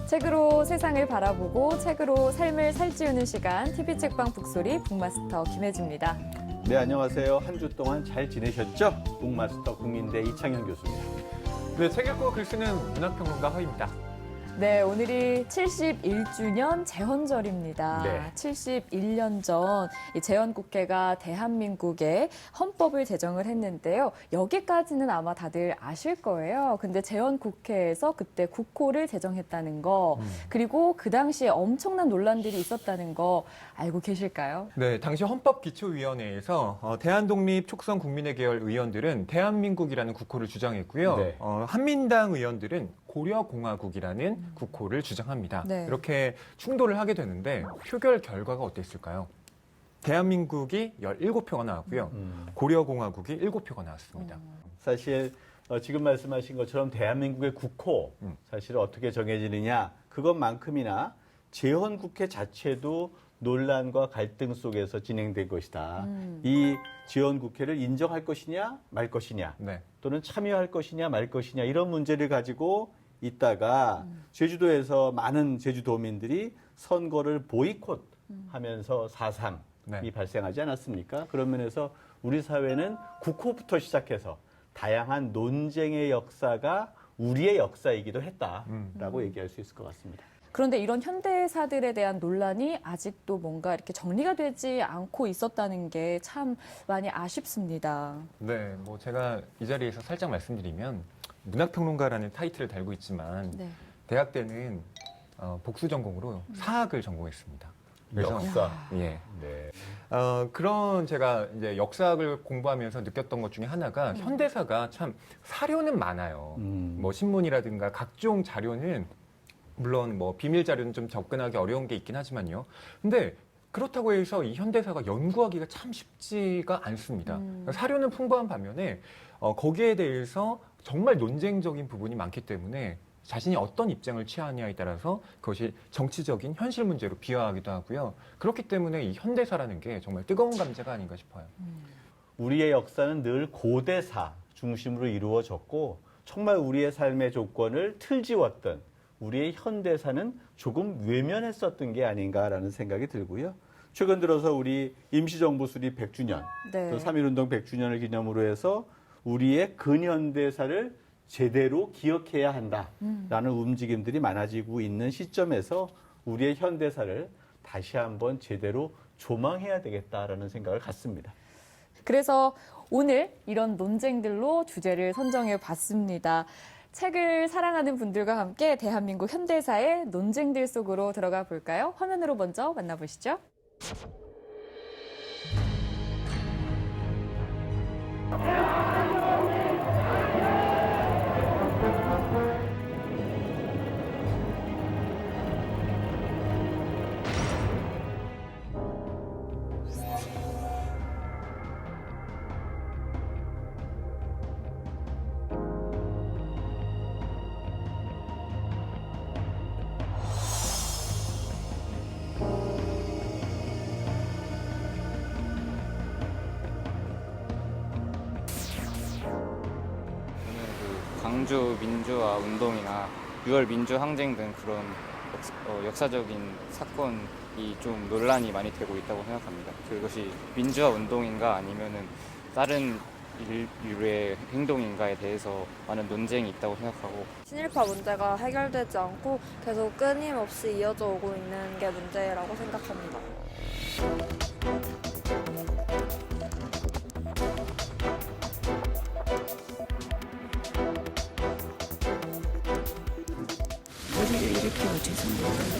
책으로 세상을 바라보고 책으로 삶을 살찌우는 시간 TV 책방 북소리 북마스터 김혜지입니다. 네, 안녕하세요. 한 주 동안 잘 지내셨죠? 북마스터 국민대 이창현 교수입니다. 네, 책 읽고 글 쓰는 문학평론가 허입니다. 네, 오늘이 71주년 재헌절입니다. 네. 71년 전 이 재헌국회가 대한민국의 헌법을 제정을 했는데요. 여기까지는 아마 다들 아실 거예요. 근데 재헌국회에서 그때 국호를 제정했다는 거, 그리고 그 당시에 엄청난 논란들이 있었다는 거 알고 계실까요? 네, 당시 헌법기초위원회에서 대한독립 촉선 국민의 계열 의원들은 대한민국이라는 국호를 주장했고요. 네. 한민당 의원들은 고려공화국이라는 국호를 주장합니다. 네. 이렇게 충돌을 하게 되는데 표결 결과가 어땠을까요? 대한민국이 17표가 나왔고요. 고려공화국이 7표가 나왔습니다. 사실 지금 말씀하신 것처럼 대한민국의 국호 사실 어떻게 정해지느냐 그것만큼이나 재헌국회 자체도 논란과 갈등 속에서 진행된 것이다. 이 재헌국회를 인정할 것이냐 말 것이냐 네. 또는 또는 참여할 것이냐 말 것이냐 이런 문제를 가지고 있다가 제주도에서 많은 제주도민들이 선거를 보이콧하면서 4.3이 네. 발생하지 않았습니까? 그런 면에서 우리 사회는 국호부터 시작해서 다양한 논쟁의 역사가 우리의 역사이기도 했다라고 얘기할 수 있을 것 같습니다. 그런데 이런 현대사들에 대한 논란이 아직도 뭔가 이렇게 정리가 되지 않고 있었다는 게 참 많이 아쉽습니다. 네, 뭐 제가 이 자리에서 살짝 말씀드리면 문학평론가라는 타이틀을 달고 있지만 네. 대학 때는 복수 전공으로 사학을 전공했습니다. 그래서 역사. 예. 네. 그런 제가 이제 역사학을 공부하면서 느꼈던 것 중에 하나가 현대사가 참 사료는 많아요. 뭐 신문이라든가 각종 자료는 물론 뭐 비밀 자료는 좀 접근하기 어려운 게 있긴 하지만요. 근데 그렇다고 해서 이 현대사가 연구하기가 참 쉽지가 않습니다. 사료는 풍부한 반면에 거기에 대해서 정말 논쟁적인 부분이 많기 때문에 자신이 어떤 입장을 취하느냐에 따라서 그것이 정치적인 현실 문제로 비화하기도 하고요. 그렇기 때문에 이 현대사라는 게 정말 뜨거운 감자가 아닌가 싶어요. 우리의 역사는 늘 고대사 중심으로 이루어졌고 정말 우리의 삶의 조건을 틀지웠던 우리의 현대사는 조금 외면했었던 게 아닌가라는 생각이 들고요. 최근 들어서 우리 임시정부 수립 100주년, 네. 또 3.1운동 100주년을 기념으로 해서 우리의 근현대사를 제대로 기억해야 한다라는 움직임들이 많아지고 있는 시점에서 우리의 현대사를 다시 한번 제대로 조망해야 되겠다라는 생각을 갖습니다. 그래서 오늘 이런 논쟁들로 주제를 선정해 봤습니다. 책을 사랑하는 분들과 함께 대한민국 현대사의 논쟁들 속으로 들어가 볼까요? 화면으로 먼저 만나보시죠. 저는 그 광주 민주화 운동이나 6월 민주항쟁 등 그런 역사적인 사건이 좀 논란이 많이 되고 있다고 생각합니다. 그것이 민주화 운동인가 아니면은 다른 인류의 행동인가에 대해서 많은 논쟁이 있다고 생각하고 친일파 문제가 해결되지 않고 계속 끊임없이 이어져 오고 있는 게 문제라고 생각합니다. 머리를 일으키고 죄송합니다.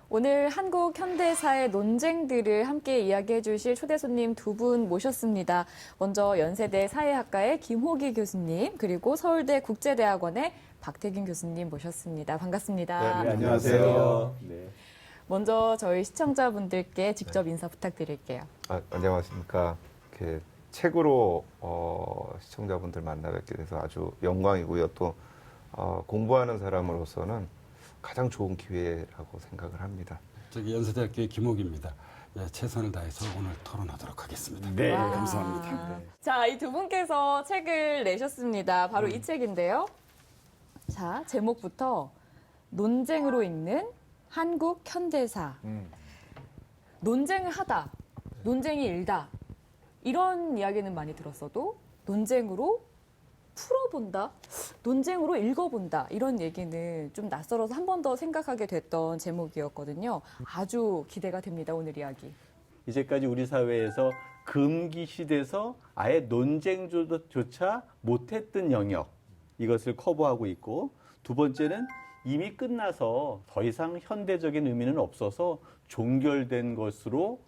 오늘 한국 현대사의 논쟁들을 함께 이야기해 주실 초대 손님 두 분 모셨습니다. 먼저 연세대 사회학과의 김호기 교수님, 그리고 서울대 국제대학원의 박태균 교수님 모셨습니다. 반갑습니다. 네, 안녕하세요. 네. 먼저 저희 시청자분들께 직접 인사 부탁드릴게요. 안녕하십니까. 이렇게 책으로 시청자분들 만나 뵙게 돼서 아주 영광이고요. 또 공부하는 사람으로서는 가장 좋은 기회라고 생각을 합니다. 저기 연세대학교의 김옥입니다. 예, 최선을 다해서 오늘 토론하도록 하겠습니다. 네. 와. 감사합니다. 자, 이 두 분께서 책을 내셨습니다. 바로 이 책인데요. 자, 제목부터 논쟁으로 읽는 한국 현대사. 논쟁을 하다, 논쟁이 일다. 이런 이야기는 많이 들었어도 논쟁으로 풀어본다, 논쟁으로 읽어본다 이런 얘기는 좀 낯설어서 한 번 더 생각하게 됐던 제목이었거든요. 아주 기대가 됩니다, 오늘 이야기. 이제까지 우리 사회에서 금기시돼서 아예 논쟁조차 못했던 영역, 이것을 커버하고 있고, 두 번째는 이미 끝나서 더 이상 현대적인 의미는 없어서 종결된 것으로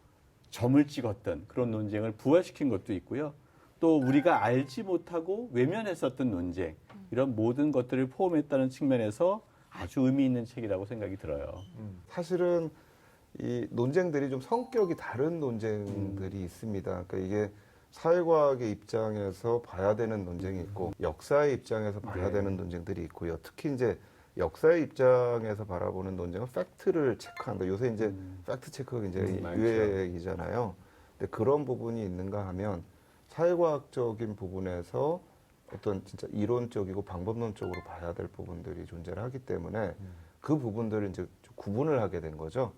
점을 찍었던 그런 논쟁을 부활시킨 것도 있고요. 또 우리가 알지 못하고 외면했었던 논쟁, 이런 모든 것들을 포함했다는 측면에서 아주 의미 있는 책이라고 생각이 들어요. 사실은 이 논쟁들이 좀 성격이 다른 논쟁들이 있습니다. 그러니까 이게 사회과학의 입장에서 봐야 되는 논쟁이 있고 역사의 입장에서 봐야 네. 되는 논쟁들이 있고요. 특히 이제 역사의 입장에서 바라보는 논쟁은 팩트를 체크한다. 요새 이제 팩트 체크가 굉장히 많죠. 유행이잖아요. 근데 그런 부분이 있는가 하면 사회과학적인 부분에서 어떤 진짜 이론적이고 방법론적으로 봐야 될 부분들이 존재를 하기 때문에 그 부분들을 이제 좀 구분을 하게 된 거죠.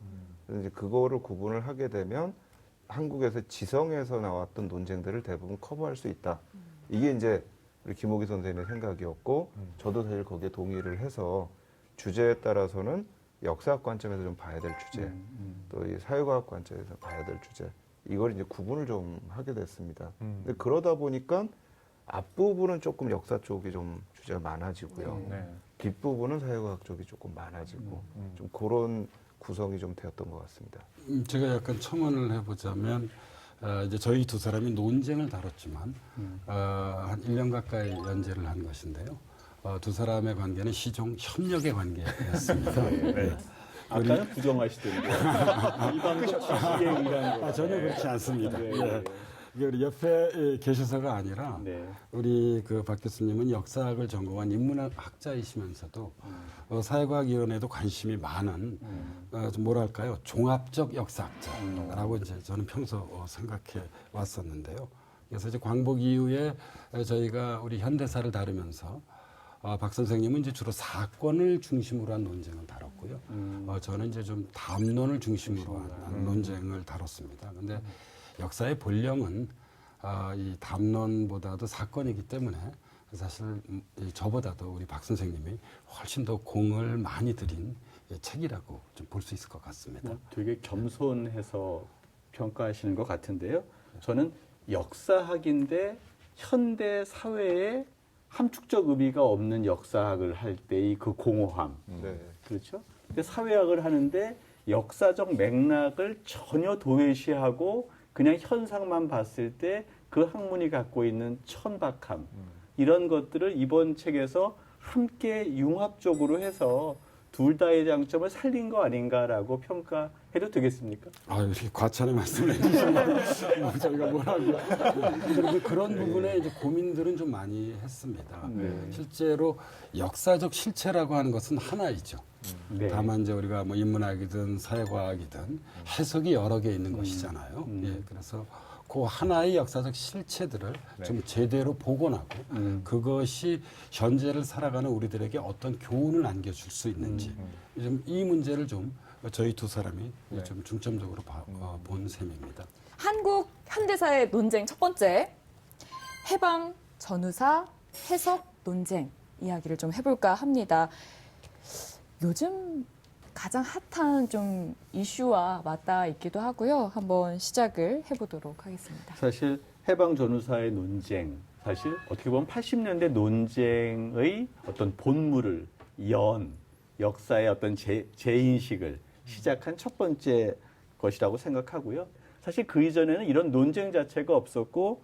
그래서 이제 그거를 구분을 하게 되면 한국에서 지성에서 나왔던 논쟁들을 대부분 커버할 수 있다. 이게 이제 우리 김옥희 선생님의 생각이었고 저도 사실 거기에 동의를 해서 주제에 따라서는 역사학 관점에서 좀 봐야 될 주제, 또 이 사회과학 관점에서 봐야 될 주제, 이걸 이제 구분을 좀 하게 됐습니다. 근데 그러다 보니까 앞부분은 조금 역사 쪽이 좀 주제가 많아지고요. 네. 뒷부분은 사회과학 쪽이 조금 많아지고 좀 그런 구성이 좀 되었던 것 같습니다. 제가 약간 첨언을 해보자면 이제 저희 두 사람이 논쟁을 다뤘지만 한 1년 가까이 연재를 한 것인데요. 두 사람의 관계는 시종 협력의 관계였습니다. 네. 아까는 부정하시던데. 이 방송 취지에 의한 거. 전혀 그렇지 않습니다. 네. 예. 이게 우리 옆에 계셔서가 아니라 네. 우리 그 박 교수님은 역사학을 전공한 인문학자이시면서도 사회과학위원회에도 관심이 많은 좀 뭐랄까요, 종합적 역사학자라고 이제 저는 평소 생각해 왔었는데요. 그래서 이제 광복 이후에 저희가 우리 현대사를 다루면서 박 선생님은 이제 주로 사건을 중심으로 한 논쟁을 다뤘고요. 저는 이제 좀 담론을 중심으로 한 논쟁을 다뤘습니다. 근데 역사의 본령은 이 담론보다도 사건이기 때문에 사실 저보다도 우리 박 선생님이 훨씬 더 공을 많이 들인 책이라고 좀 볼 수 있을 것 같습니다. 되게 겸손해서 평가하시는 것 같은데요. 저는 역사학인데 현대 사회에 함축적 의미가 없는 역사학을 할 때의 그 공허함. 네. 그렇죠? 근데 사회학을 하는데 역사적 맥락을 전혀 도외시하고 그냥 현상만 봤을 때 그 학문이 갖고 있는 천박함, 이런 것들을 이번 책에서 함께 융합적으로 해서 둘 다의 장점을 살린 거 아닌가라고 평가해도 되겠습니까? 이렇게 과찬의 말씀을 해주시면 저희가 뭐라고요. 근데 그런 부분에 이제 고민들은 좀 많이 했습니다. 실제로 역사적 실체라고 하는 것은 하나이죠. 네. 다만 이제 우리가 뭐 인문학이든 사회과학이든 해석이 여러 개 있는 것이잖아요. 예, 그래서 그 하나의 역사적 실체들을 좀 제대로 복원하고 그것이 현재를 살아가는 우리들에게 어떤 교훈을 안겨줄 수 있는지 좀 이 문제를 좀 저희 두 사람이 좀 중점적으로 본 셈입니다. 한국 현대사의 논쟁 첫 번째, 해방 전후사 해석 논쟁 이야기를 좀 해볼까 합니다. 요즘 가장 핫한 좀 이슈와 맞닿아 있기도 하고요. 한번 시작을 해보도록 하겠습니다. 사실 해방 전후사의 논쟁, 사실 어떻게 보면 80년대 논쟁의 어떤 본물을 역사의 어떤 재인식을 시작한 첫 번째 것이라고 생각하고요. 사실 그 이전에는 이런 논쟁 자체가 없었고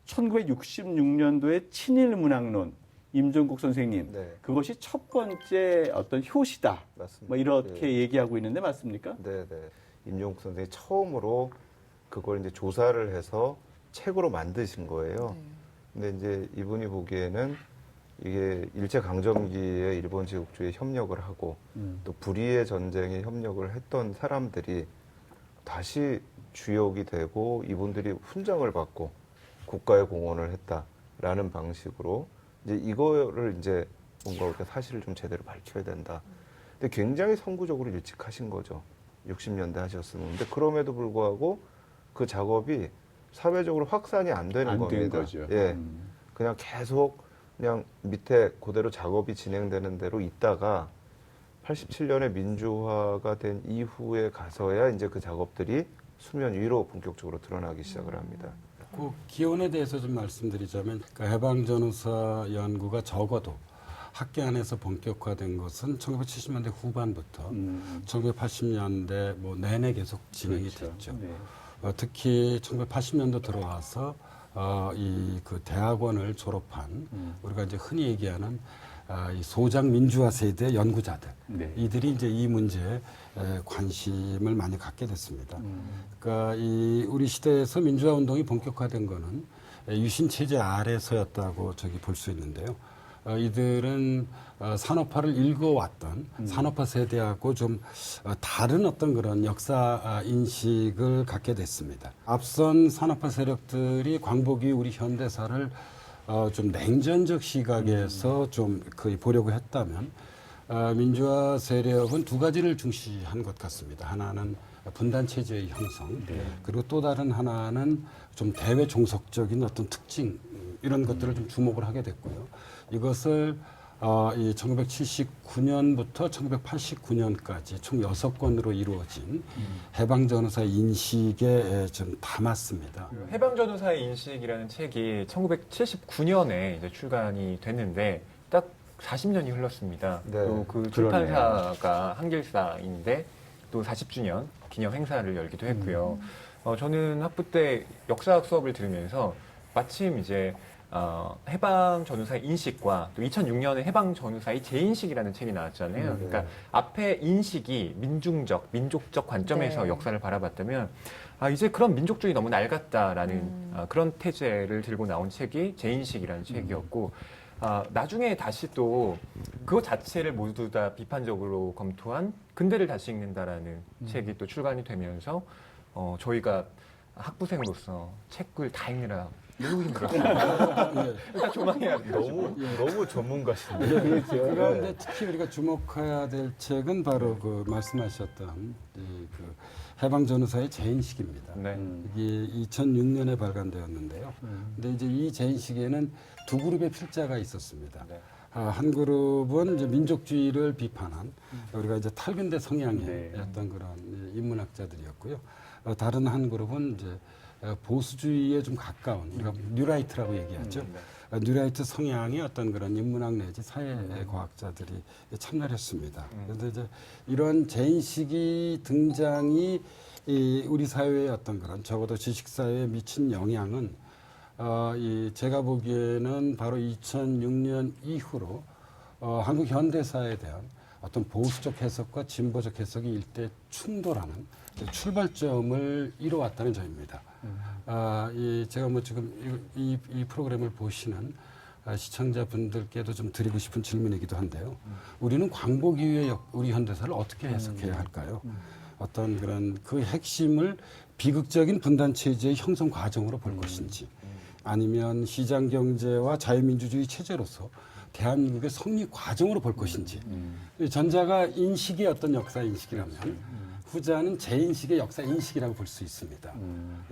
1966년도에 친일 문학론 임종국 선생님, 네. 그것이 첫 번째 어떤 효시다. 맞습니다. 뭐 이렇게 예. 얘기하고 있는데 맞습니까? 네, 네. 임종국 선생이 처음으로 그걸 이제 조사를 해서 책으로 만드신 거예요. 근데 이제 이분이 보기에는 이게 일제 강점기에 일본 제국주의에 협력을 하고 또 불의의 전쟁에 협력을 했던 사람들이 다시 주역이 되고 이분들이 훈장을 받고 국가에 공헌을 했다라는 방식으로 이제 이거를 이제 뭔가 우리가 사실을 좀 제대로 밝혀야 된다. 근데 굉장히 선구적으로 일찍하신 거죠. 60년대 하셨으면. 근데 그럼에도 불구하고 그 작업이 사회적으로 확산이 안 되는 안 된 겁니다. 거죠. 예. 그냥 계속 그냥 밑에 그대로 작업이 진행되는 대로 있다가 87년에 민주화가 된 이후에 가서야 이제 그 작업들이 수면 위로 본격적으로 드러나기 시작을 합니다. 그 기원에 대해서 좀 말씀드리자면 그 해방전후사 연구가 적어도 학계 안에서 본격화된 것은 1970년대 후반부터 1980년대 뭐 내내 계속 진행이 그렇죠. 됐죠. 네. 특히 1980년도 들어와서 이 그 대학원을 졸업한 우리가 이제 흔히 얘기하는 이 소장 민주화 세대 연구자들 네. 이들이 이제 이 문제에 관심을 많이 갖게 됐습니다. 그러니까 이 우리 시대에서 민주화 운동이 본격화된 거는 유신 체제 아래서였다고 저기 볼 수 있는데요. 이들은 산업화를 읽어왔던 산업화 세대하고 좀 다른 어떤 그런 역사 인식을 갖게 됐습니다. 앞선 산업화 세력들이 광복이 우리 현대사를 좀 냉전적 시각에서 좀 거의 보려고 했다면 민주화 세력은 두 가지를 중시한 것 같습니다. 하나는 분단 체제의 형성, 그리고 또 다른 하나는 좀 대외 종속적인 어떤 특징 이런 것들을 좀 주목을 하게 됐고요. 이것을 이 1979년부터 1989년까지 총 6권으로 이루어진 해방전후사 인식에 좀 담았습니다. 해방전후사의 인식이라는 책이 1979년에 이제 출간이 됐는데 딱 40년이 흘렀습니다. 네, 또 그 그러네요. 출판사가 한길사인데 또 40주년 기념 행사를 열기도 했고요. 저는 학부 때 역사학 수업을 들으면서 마침 이제 해방전후사의 인식과 또 2006년에 해방전후사의 재인식이라는 책이 나왔잖아요. 그러니까 앞에 인식이 민중적, 민족적 관점에서 네. 역사를 바라봤다면 이제 그런 민족주의 너무 낡았다라는 그런 태제를 들고 나온 책이 재인식이라는 책이었고 나중에 다시 또 그것 자체를 모두 다 비판적으로 검토한 근대를 다시 읽는다라는 책이 또 출간이 되면서 저희가 학부생으로서 책을 다 읽느라 매우 힘들었어요. 일단 조망해야 돼요. 너무 전문가신데. 그렇죠. 그런데 특히 우리가 주목해야 될 책은 바로 그 말씀하셨던 그 해방전후사의 재인식입니다. 네. 이게 2006년에 발간되었는데요. 근데 이제 이 재인식에는 두 그룹의 필자가 있었습니다. 네. 한 그룹은 이제 민족주의를 비판한 우리가 이제 탈근대 성향의 네. 어떤 그런 인문학자들이었고요. 다른 한 그룹은 이제 보수주의에 좀 가까운 우리가 뉴라이트라고 얘기하죠. 뉴라이트 성향의 어떤 그런 인문학 내지 사회과학자들이 참여를 했습니다. 그래서 이제 이런 재인식이 등장이 우리 사회의 어떤 그런 적어도 지식사회에 미친 영향은 제가 보기에는 바로 2006년 이후로 한국 현대사에 대한 어떤 보수적 해석과 진보적 해석이 일대 충돌하는 출발점을 이뤄왔다는 점입니다. 제가 뭐 지금 이 프로그램을 보시는 시청자분들께도 좀 드리고 싶은 질문이기도 한데요. 우리는 광복 이후의 우리 현대사를 어떻게 해석해야 할까요? 어떤 그런 그 핵심을 비극적인 분단 체제의 형성 과정으로 볼 것인지, 아니면 시장 경제와 자유민주주의 체제로서 대한민국의 성리 과정으로 볼 것인지. 전자가 인식의 어떤 역사 인식이라면 후자는 재인식의 역사 인식이라고 볼 수 있습니다.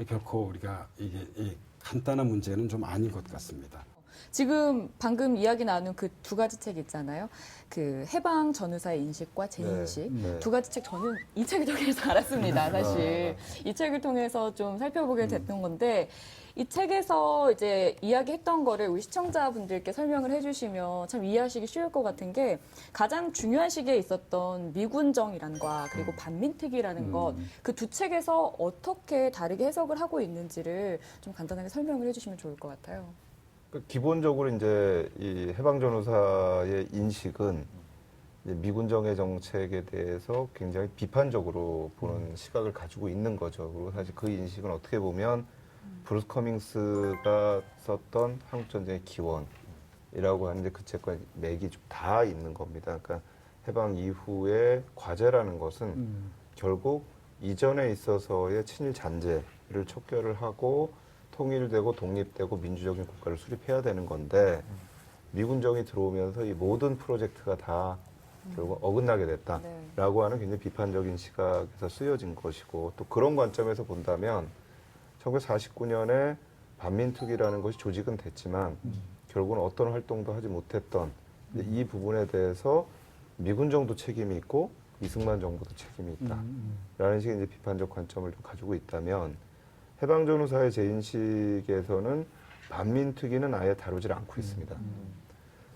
결코 우리가 이게 간단한 문제는 좀 아닌 것 같습니다. 지금 방금 이야기 나눈 그 두 가지 책 있잖아요. 그 해방 전후사의 인식과 재인식. 네. 두 가지 책 저는 이 책을 통해서 알았습니다. 사실 이 책을 통해서 좀 살펴보게 됐던 건데 이 책에서 이제 이야기했던 거를 우리 시청자분들께 설명을 해주시면 참 이해하시기 쉬울 것 같은 게 가장 중요한 시기에 있었던 미군정이라는 거 그리고 반민특위라는 것 그 두 책에서 어떻게 다르게 해석을 하고 있는지를 좀 간단하게 설명을 해주시면 좋을 것 같아요. 기본적으로 이제 이 해방전후사의 인식은 이제 미군정의 정책에 대해서 굉장히 비판적으로 보는 시각을 가지고 있는 거죠. 그리고 사실 그 인식은 어떻게 보면 브루스 커밍스가 썼던 한국전쟁의 기원, 해방이라고 하는 이제 그 책과 맥이 좀 다 있는 겁니다. 그러니까 해방 이후의 과제라는 것은 결국 이전에 있어서의 친일 잔재를 척결을 하고 통일되고 독립되고 민주적인 국가를 수립해야 되는 건데 미군정이 들어오면서 이 모든 프로젝트가 다 결국 어긋나게 됐다라고 하는 굉장히 비판적인 시각에서 쓰여진 것이고 또 그런 관점에서 본다면 1949년에 반민특위라는 것이 조직은 됐지만 결국은 어떤 활동도 하지 못했던 이 부분에 대해서 미군정도 책임이 있고 이승만 정부도 책임이 있다라는 식의 이제 비판적 관점을 좀 가지고 있다면 해방 전후사의 제 인식에서는 반민특위는 아예 다루질 않고 있습니다.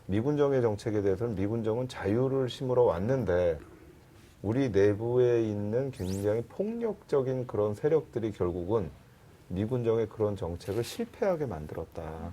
미군정의 정책에 대해서는 미군정은 자유를 심으러 왔는데 우리 내부에 있는 굉장히 폭력적인 그런 세력들이 결국은 미군정의 그런 정책을 실패하게 만들었다.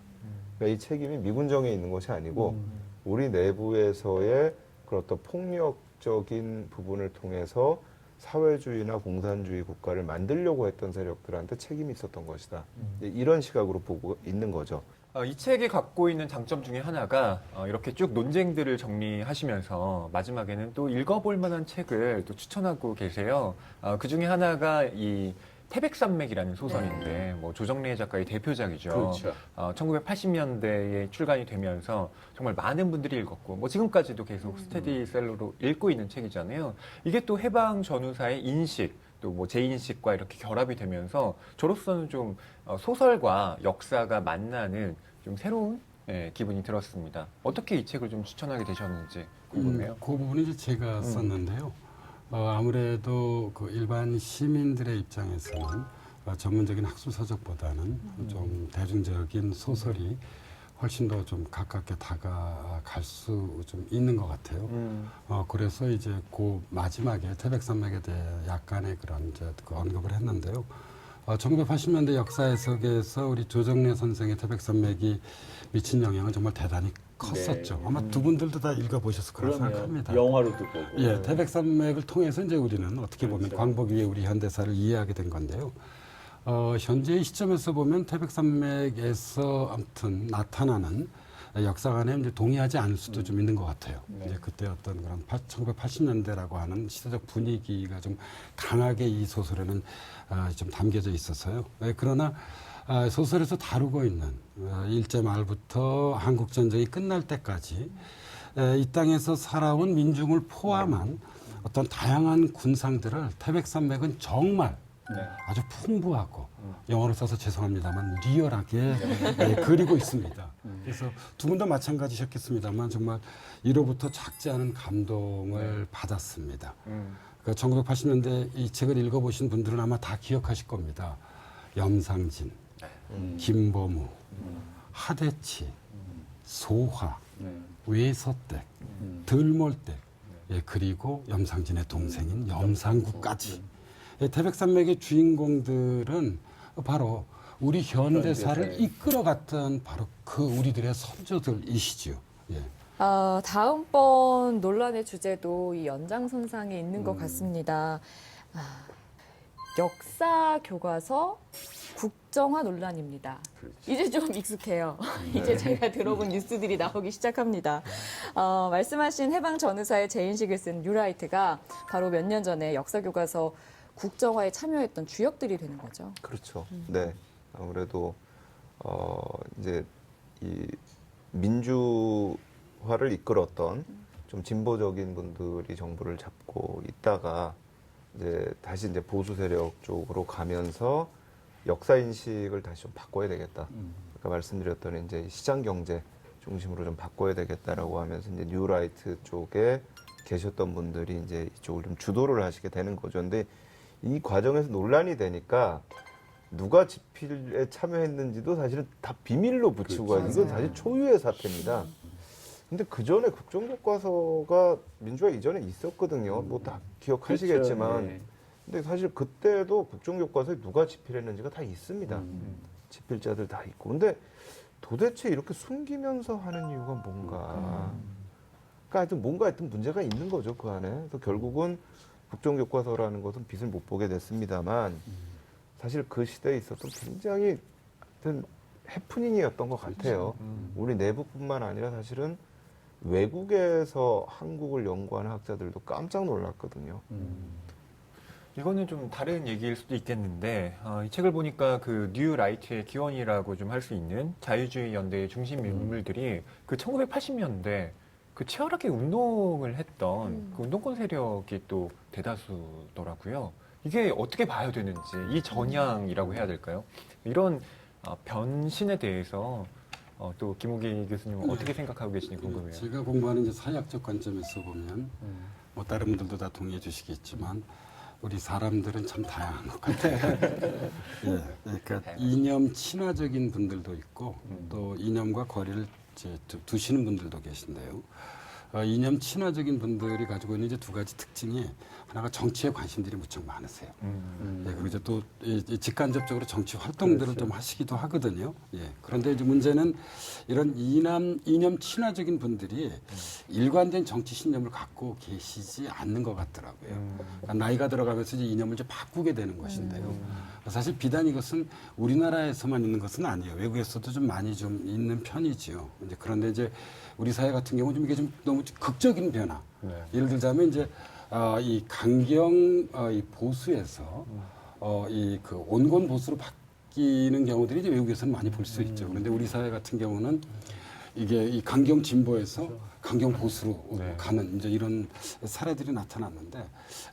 그러니까 이 책임이 미군정에 있는 것이 아니고 우리 내부에서의 그런 어떤 폭력적인 부분을 통해서 사회주의나 공산주의 국가를 만들려고 했던 세력들한테 책임이 있었던 것이다. 이런 시각으로 보고 있는 거죠. 이 책이 갖고 있는 장점 중에 하나가 이렇게 쭉 논쟁들을 정리하시면서 마지막에는 또 읽어볼 만한 책을 또 추천하고 계세요. 그 중에 하나가 이 태백산맥이라는 소설인데 뭐 조정래 작가의 대표작이죠. 그렇죠. 1980년대에 출간이 되면서 정말 많은 분들이 읽었고 뭐 지금까지도 계속 스테디셀러로 읽고 있는 책이잖아요. 이게 또 해방 전후사의 인식 또 뭐 재인식과 이렇게 결합이 되면서 저로서는 좀 소설과 역사가 만나는 좀 새로운 기분이 들었습니다. 어떻게 이 책을 좀 추천하게 되셨는지 궁금해요. 그 부분이 이제 제가 썼는데요. 아무래도 그 일반 시민들의 입장에서는 전문적인 학술서적보다는 좀 대중적인 소설이 훨씬 더 좀 가깝게 다가갈 수 좀 있는 것 같아요. 그래서 이제 그 마지막에 태백산맥에 대해 약간의 그런 이제 그 언급을 했는데요. 1980년대 역사 해석에서 우리 조정래 선생의 태백산맥이 미친 영향은 정말 대단히 컸었죠. 아마 두 분들도 다 읽어보셨을 거라 생각합니다. 영화로도 보고. 예, 태백산맥을 통해서 이제 우리는 어떻게 보면 광복 이후의 우리 현대사를 이해하게 된 건데요. 현재의 시점에서 보면 태백산맥에서 아무튼 나타나는 역사관에 이제 동의하지 않을 수도 좀 있는 것 같아요. 이제 그때 어떤 그런 1980년대라고 하는 시대적 분위기가 좀 강하게 이 소설에는 좀 담겨져 있어서요. 그러나 소설에서 다루고 있는 일제 말부터 한국 전쟁이 끝날 때까지 이 땅에서 살아온 민중을 포함한 어떤 다양한 군상들을 태백산맥은 정말 아주 풍부하고 영어로 써서 죄송합니다만 리얼하게 그리고 있습니다. 그래서 두 분 다 마찬가지셨겠습니다만 정말 이로부터 작지 않은 감동을 받았습니다. 그러니까 1980년대 이 책을 읽어보신 분들은 아마 다 기억하실 겁니다. 염상진, 김범우, 하대치, 소화, 외서댁, 들몰댁, 그리고 염상진의 동생인 염상구까지. 태백산맥의 주인공들은 바로 우리 현대사를 이끌어갔던 바로 그 우리들의 선조들이시죠. 다음번 논란의 주제도 이 연장선상에 있는 것 같습니다. 역사 교과서 국정화 논란입니다. 이제 좀 익숙해요. 이제 제가 들어본 뉴스들이 나오기 시작합니다. 말씀하신 해방 전후사의 재인식을 쓴 뉴라이트가 바로 몇 년 전에 역사 교과서 국정화에 참여했던 주역들이 되는 거죠. 그렇죠. 네. 아무래도 이제 이 민주화를 이끌었던 좀 진보적인 분들이 정부를 잡고 있다가 이제 다시 이제 보수 세력 쪽으로 가면서 역사 인식을 다시 좀 바꿔야 되겠다. 아까 말씀드렸던 이제 시장 경제 중심으로 좀 바꿔야 되겠다라고 하면서 이제 뉴라이트 쪽에 계셨던 분들이 이제 이쪽을 좀 주도를 하시게 되는 거죠. 근데 이 과정에서 논란이 되니까 누가 집필에 참여했는지도 사실은 다 비밀로 붙이고 가요. 이건 사실 초유의 사태입니다. 근데 그 전에 국정교과서가 민주화 이전에 있었거든요. 뭐 다 기억하시겠지만. 그렇죠. 네. 근데 사실 그때도 국정교과서에 누가 집필했는지가 다 있습니다. 집필자들 다 있고. 근데 도대체 이렇게 숨기면서 하는 이유가 뭔가. 그러니까 하여튼 문제가 있는 거죠, 그 안에. 그래서 결국은 국정교과서라는 것은 빛을 못 보게 됐습니다만 사실 그 시대에 있었던 굉장히 하여튼 해프닝이었던 것 같아요. 우리 내부뿐만 아니라 사실은 외국에서 한국을 연구하는 학자들도 깜짝 놀랐거든요. 이거는 좀 다른 얘기일 수도 있겠는데 이 책을 보니까 그 뉴 라이트의 기원이라고 좀 할 수 있는 자유주의 연대의 중심 인물들이 그 1980년대 그 치열하게 운동을 했던 그 운동권 세력이 또 대다수더라고요. 이게 어떻게 봐야 되는지 이 전향이라고 해야 될까요? 이런 변신에 대해서 또 김우기 교수님은 어떻게 생각하고 계신지 궁금해요. 제가 공부하는 이제 사회학적 관점에서 보면 뭐 다른 분들도 다 동의해 주시겠지만 우리 사람들은 참 다양한 것 같아요. 예, 그러니까 이념 친화적인 분들도 있고 또 이념과 거리를 이제 두시는 분들도 계신데요. 이념 친화적인 분들이 가지고 있는 이제 두 가지 특징이 하나가 정치에 관심들이 무척 많으세요. 예, 그리고 이제 또 직간접적으로 정치 활동들을 좀 하시기도 하거든요. 예, 그런데 이제 문제는 이런 이념 친화적인 분들이 일관된 정치 신념을 갖고 계시지 않는 것 같더라고요. 그러니까 나이가 들어가면서 이제 이념을 좀 바꾸게 되는 것인데요. 사실 비단 이것은 우리나라에서만 있는 것은 아니에요. 외국에서도 좀 많이 좀 있는 편이지요. 이제 그런데 이제 우리 사회 같은 경우는 좀 이게 좀 너무 극적인 변화. 예를 들자면 이제 이 강경 이 보수에서 이 그 온건 보수로 바뀌는 경우들이 이제 외국에서는 많이 볼 수 있죠. 그런데 우리 사회 같은 경우는 이게 이 강경 진보에서 강경 보수로 가는 이제 이런 사례들이 나타났는데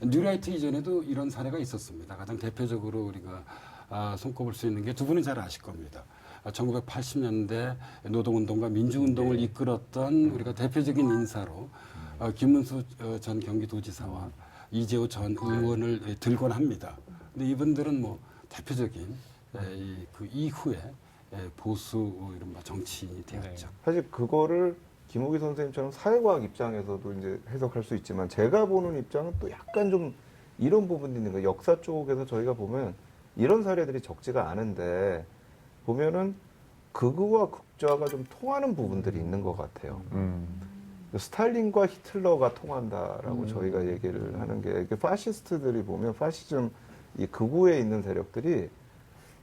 뉴라이트 이전에도 이런 사례가 있었습니다. 가장 대표적으로 우리가 손꼽을 수 있는 게 두 분은 잘 아실 겁니다. 1980년대 노동운동과 민주운동을 이끌었던 우리가 대표적인 인사로 김문수 전 경기도지사와 이재호 전 의원을 들곤 합니다. 근데 이분들은 뭐 대표적인 그 이후에 보수 이른바 정치인이 되었죠. 사실 그거를 김우기 선생님처럼 사회과학 입장에서도 이제 해석할 수 있지만 제가 보는 입장은 또 약간 좀 이런 부분이 있는 거예요. 역사 쪽에서 저희가 보면 이런 사례들이 적지가 않은데 보면은 극우와 극좌가 좀 통하는 부분들이 있는 것 같아요. 스탈린과 히틀러가 통한다라고 저희가 얘기를 하는 게 이게 파시스트들이 보면 파시즘 이 극우에 있는 세력들이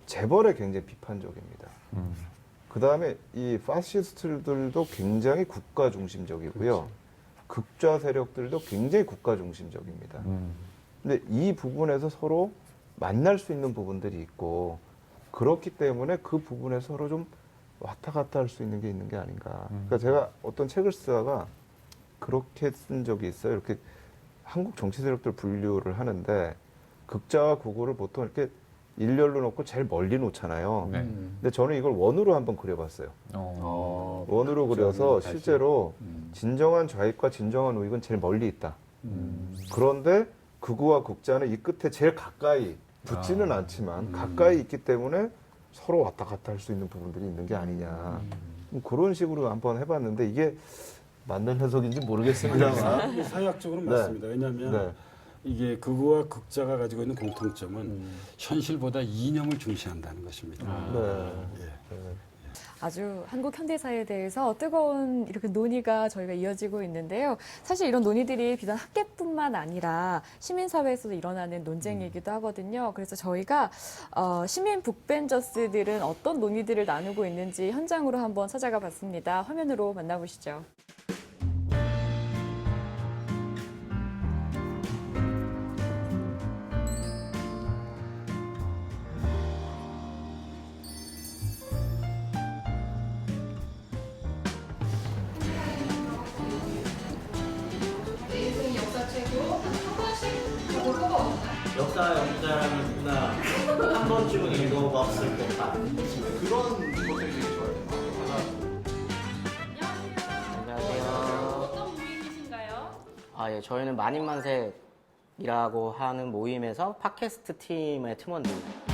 재벌에 굉장히 비판적입니다. 그 다음에 이 파시스트들도 굉장히 국가 중심적이고요. 극좌 세력들도 굉장히 국가 중심적입니다. 근데 이 부분에서 서로 만날 수 있는 부분들이 있고 그렇기 때문에 그 부분에 서로 좀 왔다 갔다 할 수 있는 게 있는 게 아닌가. 그러니까 제가 어떤 책을 쓰다가 그렇게 쓴 적이 있어요. 이렇게 한국 정치 세력들 분류를 하는데 극좌와 극우를 보통 이렇게 일렬로 놓고 제일 멀리 놓잖아요. 근데 저는 이걸 원으로 한번 그려봤어요. 원으로 그려서 실제로 진정한 좌익과 진정한 우익은 제일 멀리 있다. 그런데 극우와 극좌는 이 끝에 제일 가까이 붙지는 않지만 가까이 있기 때문에 서로 왔다 갔다 할 수 있는 부분들이 있는 게 아니냐. 그런 식으로 한번 해봤는데 이게 맞는 해석인지 모르겠습니다만 사회학적으로 맞습니다. 왜냐하면 이게 극우와 극좌가 가지고 있는 공통점은 현실보다 이념을 중시한다는 것입니다. 아주 한국 현대사에 대해서 뜨거운 이렇게 논의가 저희가 이어지고 있는데요. 사실 이런 논의들이 비단 학계뿐만 아니라 시민사회에서도 일어나는 논쟁이기도 하거든요. 그래서 저희가 시민 북벤저스들은 어떤 논의들을 나누고 있는지 현장으로 한번 찾아가 봤습니다. 화면으로 만나보시죠. 역사 연구자라는 누구나 한 번쯤은 읽어봤을 법한 그런 것들이 되게 좋아요. 안녕하세요. 어떤 모임이신가요? 예, 저희는 만인만색이라고 하는 모임에서 팟캐스트 팀의 팀원들입니다.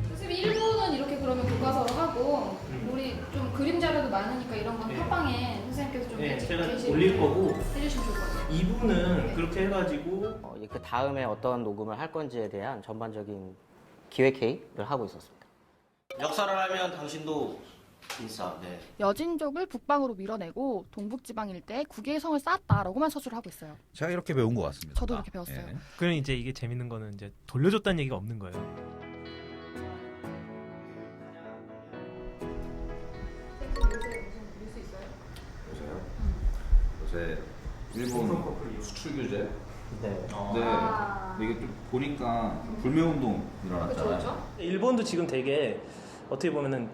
선생님, 일부는 이렇게 그러면 교과서로 하고 우리 좀 그림 자료도 많으니까 이런 건 팟빵에 선생님께서 좀 제가 게시를 올릴 거고 해주시면 좋을 것 같아요. 2부는 그렇게 해가지고 그 다음에 어떤 녹음을 할 건지에 대한 전반적인 기획회의를 하고 있었습니다. 역사를 알면 당신도 인싸. 네. 여진족을 북방으로 밀어내고 동북지방 일대에 국유의 성을 쌓았다라고만 서술을 하고 있어요. 제가 이렇게 배운 것 같습니다. 저도 이렇게 배웠어요. 예. 그럼 이제 이게 재밌는 거는 이제 돌려줬다는 얘기가 없는 거예요. 요새 일본 수출 규제. 네. 근데 이게 좀 보니까 불매운동 일어났잖아요. 일본도 지금 되게 어떻게 보면은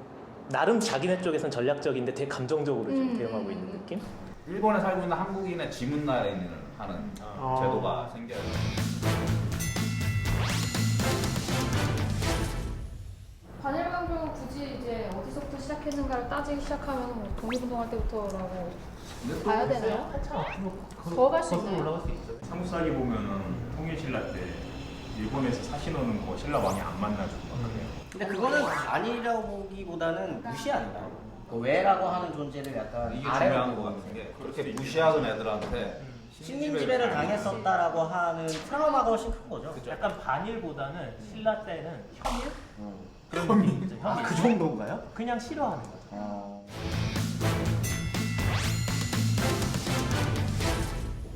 나름 자기네 쪽에선 전략적인데 되게 감정적으로 좀 대응하고 있는 느낌? 일본에 살고 있는 한국인의 지문날인을 하는 제도가 생겨요. 반일 강조 굳이 이제 어디서부터 시작했는가를 따지기 시작하면 뭐 독립운동할 때부터라고 봐야 되나요? 더 갈 수 있나요? 올라갈 수 있어요. 삼국사기 보면은 통일신라 때 일본에서 사신하는 거 신라 왕이 안 만나주고 막 그래요. 근데 그거는 아니라고 보기보다는 무시 아닌가요? 그 외라고 하는 존재를 약간 이게 아래로 중요한 것 같은 게 그렇게 무시하던 애들한테 식민 지배를 당했었다라고 하는 트라우마가 훨씬 큰 거죠. 약간 반일보다는 신라 때는 혐일? 그런 느낌이죠. 혐일. 그 정도인가요? 그냥 싫어하는 거죠.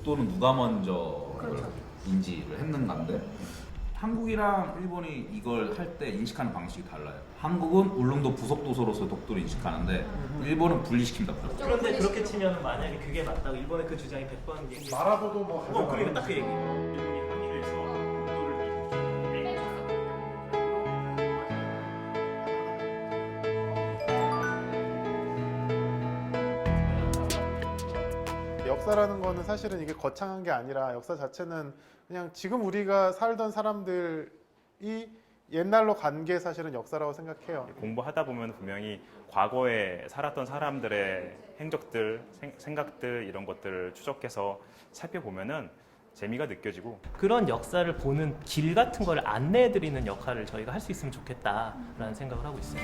독도는 누가 먼저 인지를 했는가인데 한국이랑 일본이 이걸 할 때 인식하는 방식이 달라요. 한국은 울릉도 부속 도서로서 독도를 인식하는데 일본은 분리시킵니다. 그런데 그렇게 치면 만약에 그게 맞다고 일본의 그 주장이 100번 얘기 말아도 뭐 그러니까 딱 그 얘기. 일본이 항일해서 역사라는 거는 사실은 이게 거창한 게 아니라 역사 자체는 그냥 지금 우리가 살던 사람들이 옛날로 간 게 사실은 역사라고 생각해요. 공부하다 보면 분명히 과거에 살았던 사람들의 행적들, 생각들 이런 것들을 추적해서 살펴보면은 재미가 느껴지고 그런 역사를 보는 길 같은 걸 안내해드리는 역할을 저희가 할 수 있으면 좋겠다라는 생각을 하고 있어요.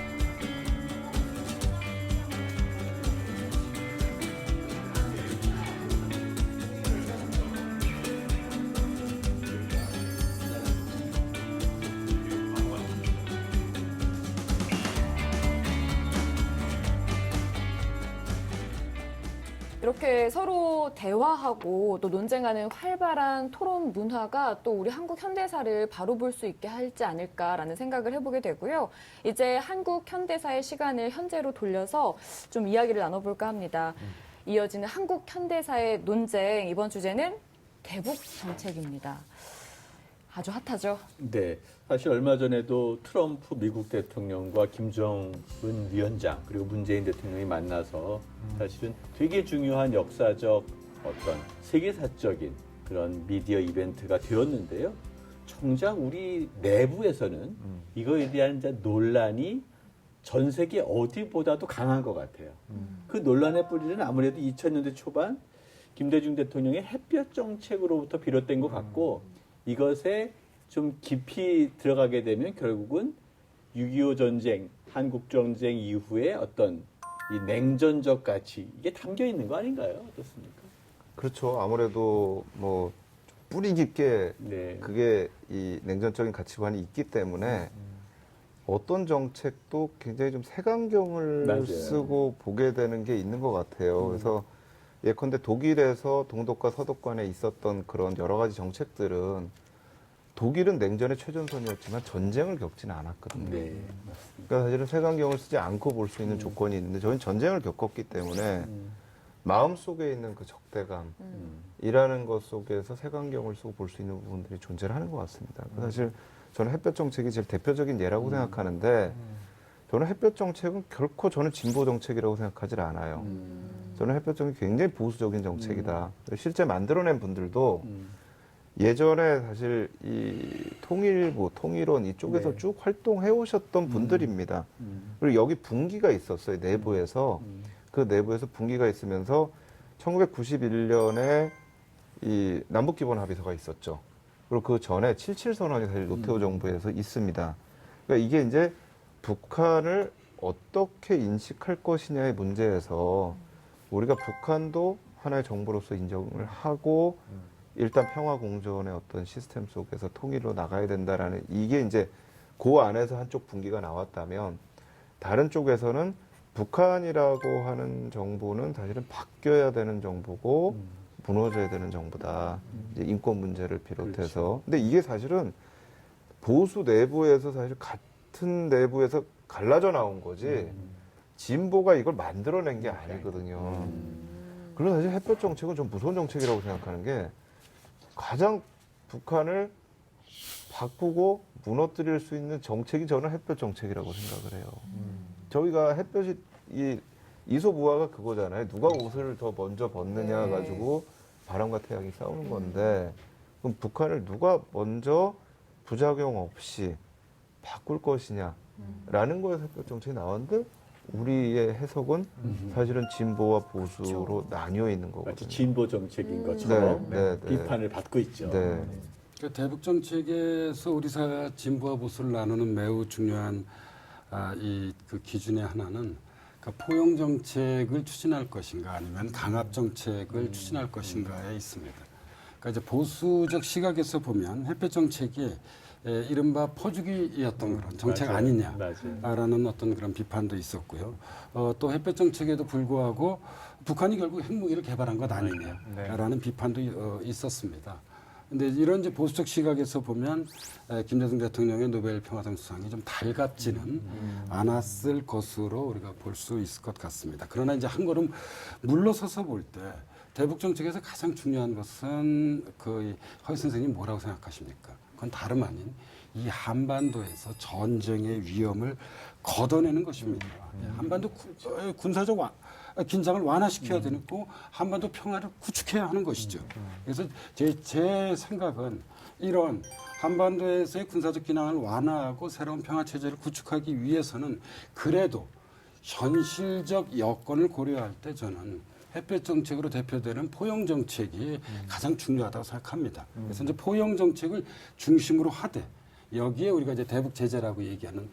이렇게 서로 대화하고 또 논쟁하는 활발한 토론 문화가 또 우리 한국 현대사를 바로 볼 수 있게 할지 않을까라는 생각을 해보게 되고요. 이제 한국 현대사의 시간을 현재로 돌려서 좀 이야기를 나눠볼까 합니다. 이어지는 한국 현대사의 논쟁, 이번 주제는 대북 정책입니다. 아주 핫하죠? 네. 사실 얼마 전에도 트럼프 미국 대통령과 김정은 위원장 그리고 문재인 대통령이 만나서 사실은 되게 중요한 역사적 어떤 세계사적인 그런 미디어 이벤트가 되었는데요. 정작 우리 내부에서는 이거에 대한 이제 논란이 전 세계 어디보다도 강한 것 같아요. 그 논란의 뿌리는 아무래도 2000년대 초반 김대중 대통령의 햇볕 정책으로부터 비롯된 것 같고 이것에 좀 깊이 들어가게 되면 결국은 6.25 전쟁, 한국 전쟁 이후에 어떤 이 냉전적 가치 이게 담겨 있는 거 아닌가요? 어떻습니까? 그렇죠. 아무래도 뭐 뿌리 깊게 네. 그게 이 냉전적인 가치관이 있기 때문에 어떤 정책도 굉장히 좀 색안경을 맞아요. 쓰고 보게 되는 게 있는 것 같아요. 그래서 예컨대 독일에서 동독과 서독 간에 있었던 그런 여러 가지 정책들은 독일은 냉전의 최전선이었지만 전쟁을 겪지는 않았거든요. 네, 그러니까 사실은 색안경을 쓰지 않고 볼 수 있는 조건이 있는데 저희는 전쟁을 겪었기 때문에 마음속에 있는 그 적대감이라는 것 속에서 색안경을 쓰고 볼 수 있는 부분들이 존재를 하는 것 같습니다. 사실 저는 햇볕 정책이 제일 대표적인 예라고 생각하는데 저는 햇볕 정책은 결코 저는 진보 정책이라고 생각하지 않아요. 저는 햇볕 정책이 굉장히 보수적인 정책이다. 실제 만들어낸 분들도 예전에 사실 이 통일부, 통일원 이쪽에서 쭉 활동해 오셨던 분들입니다. 그리고 여기 분기가 있었어요, 내부에서. 그 내부에서 분기가 있으면서 1991년에 이 남북기본합의서가 있었죠. 그리고 그 전에 77선언이 사실 노태우 정부에서 있습니다. 그러니까 이게 이제 북한을 어떻게 인식할 것이냐의 문제에서 우리가 북한도 하나의 정부로서 인정을 하고 일단 평화 공존의 어떤 시스템 속에서 통일로 나가야 된다라는 이게 이제 그 안에서 한쪽 분기가 나왔다면 다른 쪽에서는 북한이라고 하는 정부는 사실은 바뀌어야 되는 정부고 무너져야 되는 정부다. 이제 인권 문제를 비롯해서. 근데 이게 사실은 보수 내부에서 사실 같은 내부에서 갈라져 나온 거지 진보가 이걸 만들어낸 게 아니거든요. 그래서 사실 햇볕 정책은 좀 무서운 정책이라고 생각하는 게 가장 북한을 바꾸고 무너뜨릴 수 있는 정책이 저는 햇볕 정책이라고 생각을 해요. 저희가 햇볕이 이소부화가 그거잖아요. 누가 옷을 더 먼저 벗느냐 가지고 바람과 태양이 싸우는 건데 그럼 북한을 누가 먼저 부작용 없이 바꿀 것이냐라는 거에서 햇볕 정책이 나왔는데 우리의 해석은 사실은 진보와 보수로 나뉘어 있는 거거든요. 마치 진보 정책인 것처럼 비판을 받고 있죠. 네. 그 대북 정책에서 우리 사회 진보와 보수를 나누는 매우 중요한 그 기준의 하나는 그러니까 포용 정책을 추진할 것인가 아니면 강압 정책을 추진할 것인가에 있습니다. 그러니까 이제 보수적 시각에서 보면 햇볕 정책이 이른바 퍼주기였던 그런 정책 아니냐라는 어떤 그런 비판도 있었고요. 또 햇볕 정책에도 불구하고 북한이 결국 핵무기를 개발한 것 아니냐라는 비판도 있었습니다. 근데 이런 이제 보수적 시각에서 보면 김대중 대통령의 노벨 평화상 수상이 좀 달갑지는 않았을 것으로 우리가 볼 수 있을 것 같습니다. 그러나 이제 한 걸음 물러서서 볼 때 대북 정책에서 가장 중요한 것은 허 선생님 뭐라고 생각하십니까? 그건 다름 아닌 이 한반도에서 전쟁의 위험을 걷어내는 것입니다. 한반도 군사적 긴장을 완화시켜야 되고 한반도 평화를 구축해야 하는 것이죠. 그래서 제 생각은 이런 한반도에서의 군사적 긴장을 완화하고 새로운 평화 체제를 구축하기 위해서는 그래도 현실적 여건을 고려할 때 저는 햇볕 정책으로 대표되는 포용 정책이 가장 중요하다고 생각합니다. 그래서 이제 포용 정책을 중심으로 하되 여기에 우리가 이제 대북 제재라고 얘기하는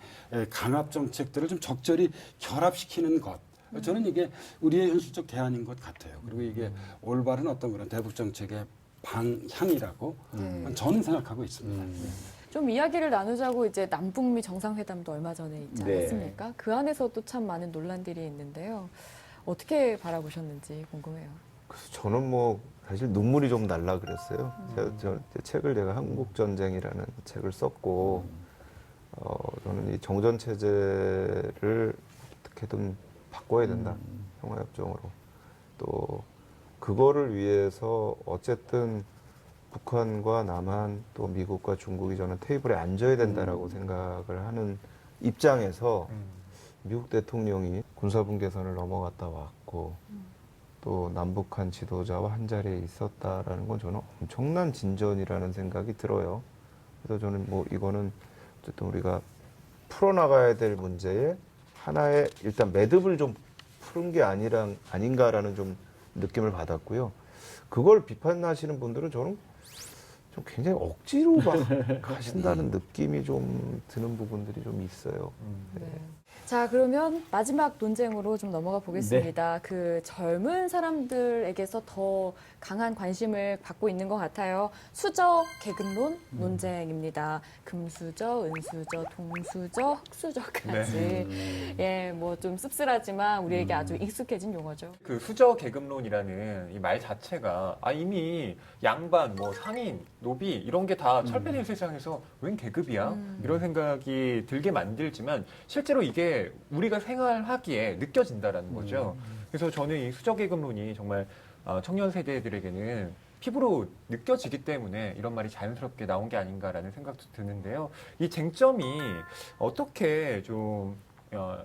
강압 정책들을 좀 적절히 결합시키는 것. 저는 이게 우리의 현실적 대안인 것 같아요. 그리고 이게 올바른 어떤 그런 대북 정책의 방향이라고 저는 생각하고 있습니다. 좀 이야기를 나누자고 이제 남북미 정상회담도 얼마 전에 있지 네. 않았습니까? 그 안에서도 참 많은 논란들이 있는데요. 어떻게 바라보셨는지 궁금해요. 그래서 저는 뭐 사실 눈물이 좀 날라 그랬어요. 제 책을 내가 한국전쟁이라는 책을 썼고 저는 이 정전 체제를 어떻게든 바꿔야 된다. 평화협정으로. 또 그거를 위해서 어쨌든 북한과 남한 또 미국과 중국이 저는 테이블에 앉아야 된다라고 생각을 하는 입장에서 미국 대통령이 군사분 계선을 넘어갔다 왔고 또 남북한 지도자와 한 자리에 있었다라는 건 저는 엄청난 진전이라는 생각이 들어요. 그래서 저는 뭐 이거는 어쨌든 우리가 풀어나가야 될 문제에 하나의 일단 매듭을 좀 푸는 게 아닌가라는 좀 느낌을 받았고요. 그걸 비판하시는 분들은 저는 좀 굉장히 억지로 막 가신다는 느낌이 좀 드는 부분들이 좀 있어요. 네. 자, 그러면 마지막 논쟁으로 좀 넘어가 보겠습니다. 그 젊은 사람들에게서 더 강한 관심을 받고 있는 것 같아요. 수저 계급론 논쟁입니다. 금수저, 은수저, 동수저, 흑수저까지. 예, 뭐 좀 씁쓸하지만 우리에게 아주 익숙해진 용어죠. 그 수저 계급론이라는 이 말 자체가 이미 양반, 뭐 상인, 노비 이런 게 다 철폐된 세상에서 웬 계급이야? 이런 생각이 들게 만들지만 실제로 이게 우리가 생활하기에 느껴진다라는 거죠. 그래서 저는 이 수저 계급론이 정말 청년 세대들에게는 피부로 느껴지기 때문에 이런 말이 자연스럽게 나온 게 아닌가라는 생각도 드는데요. 이 쟁점이 어떻게 좀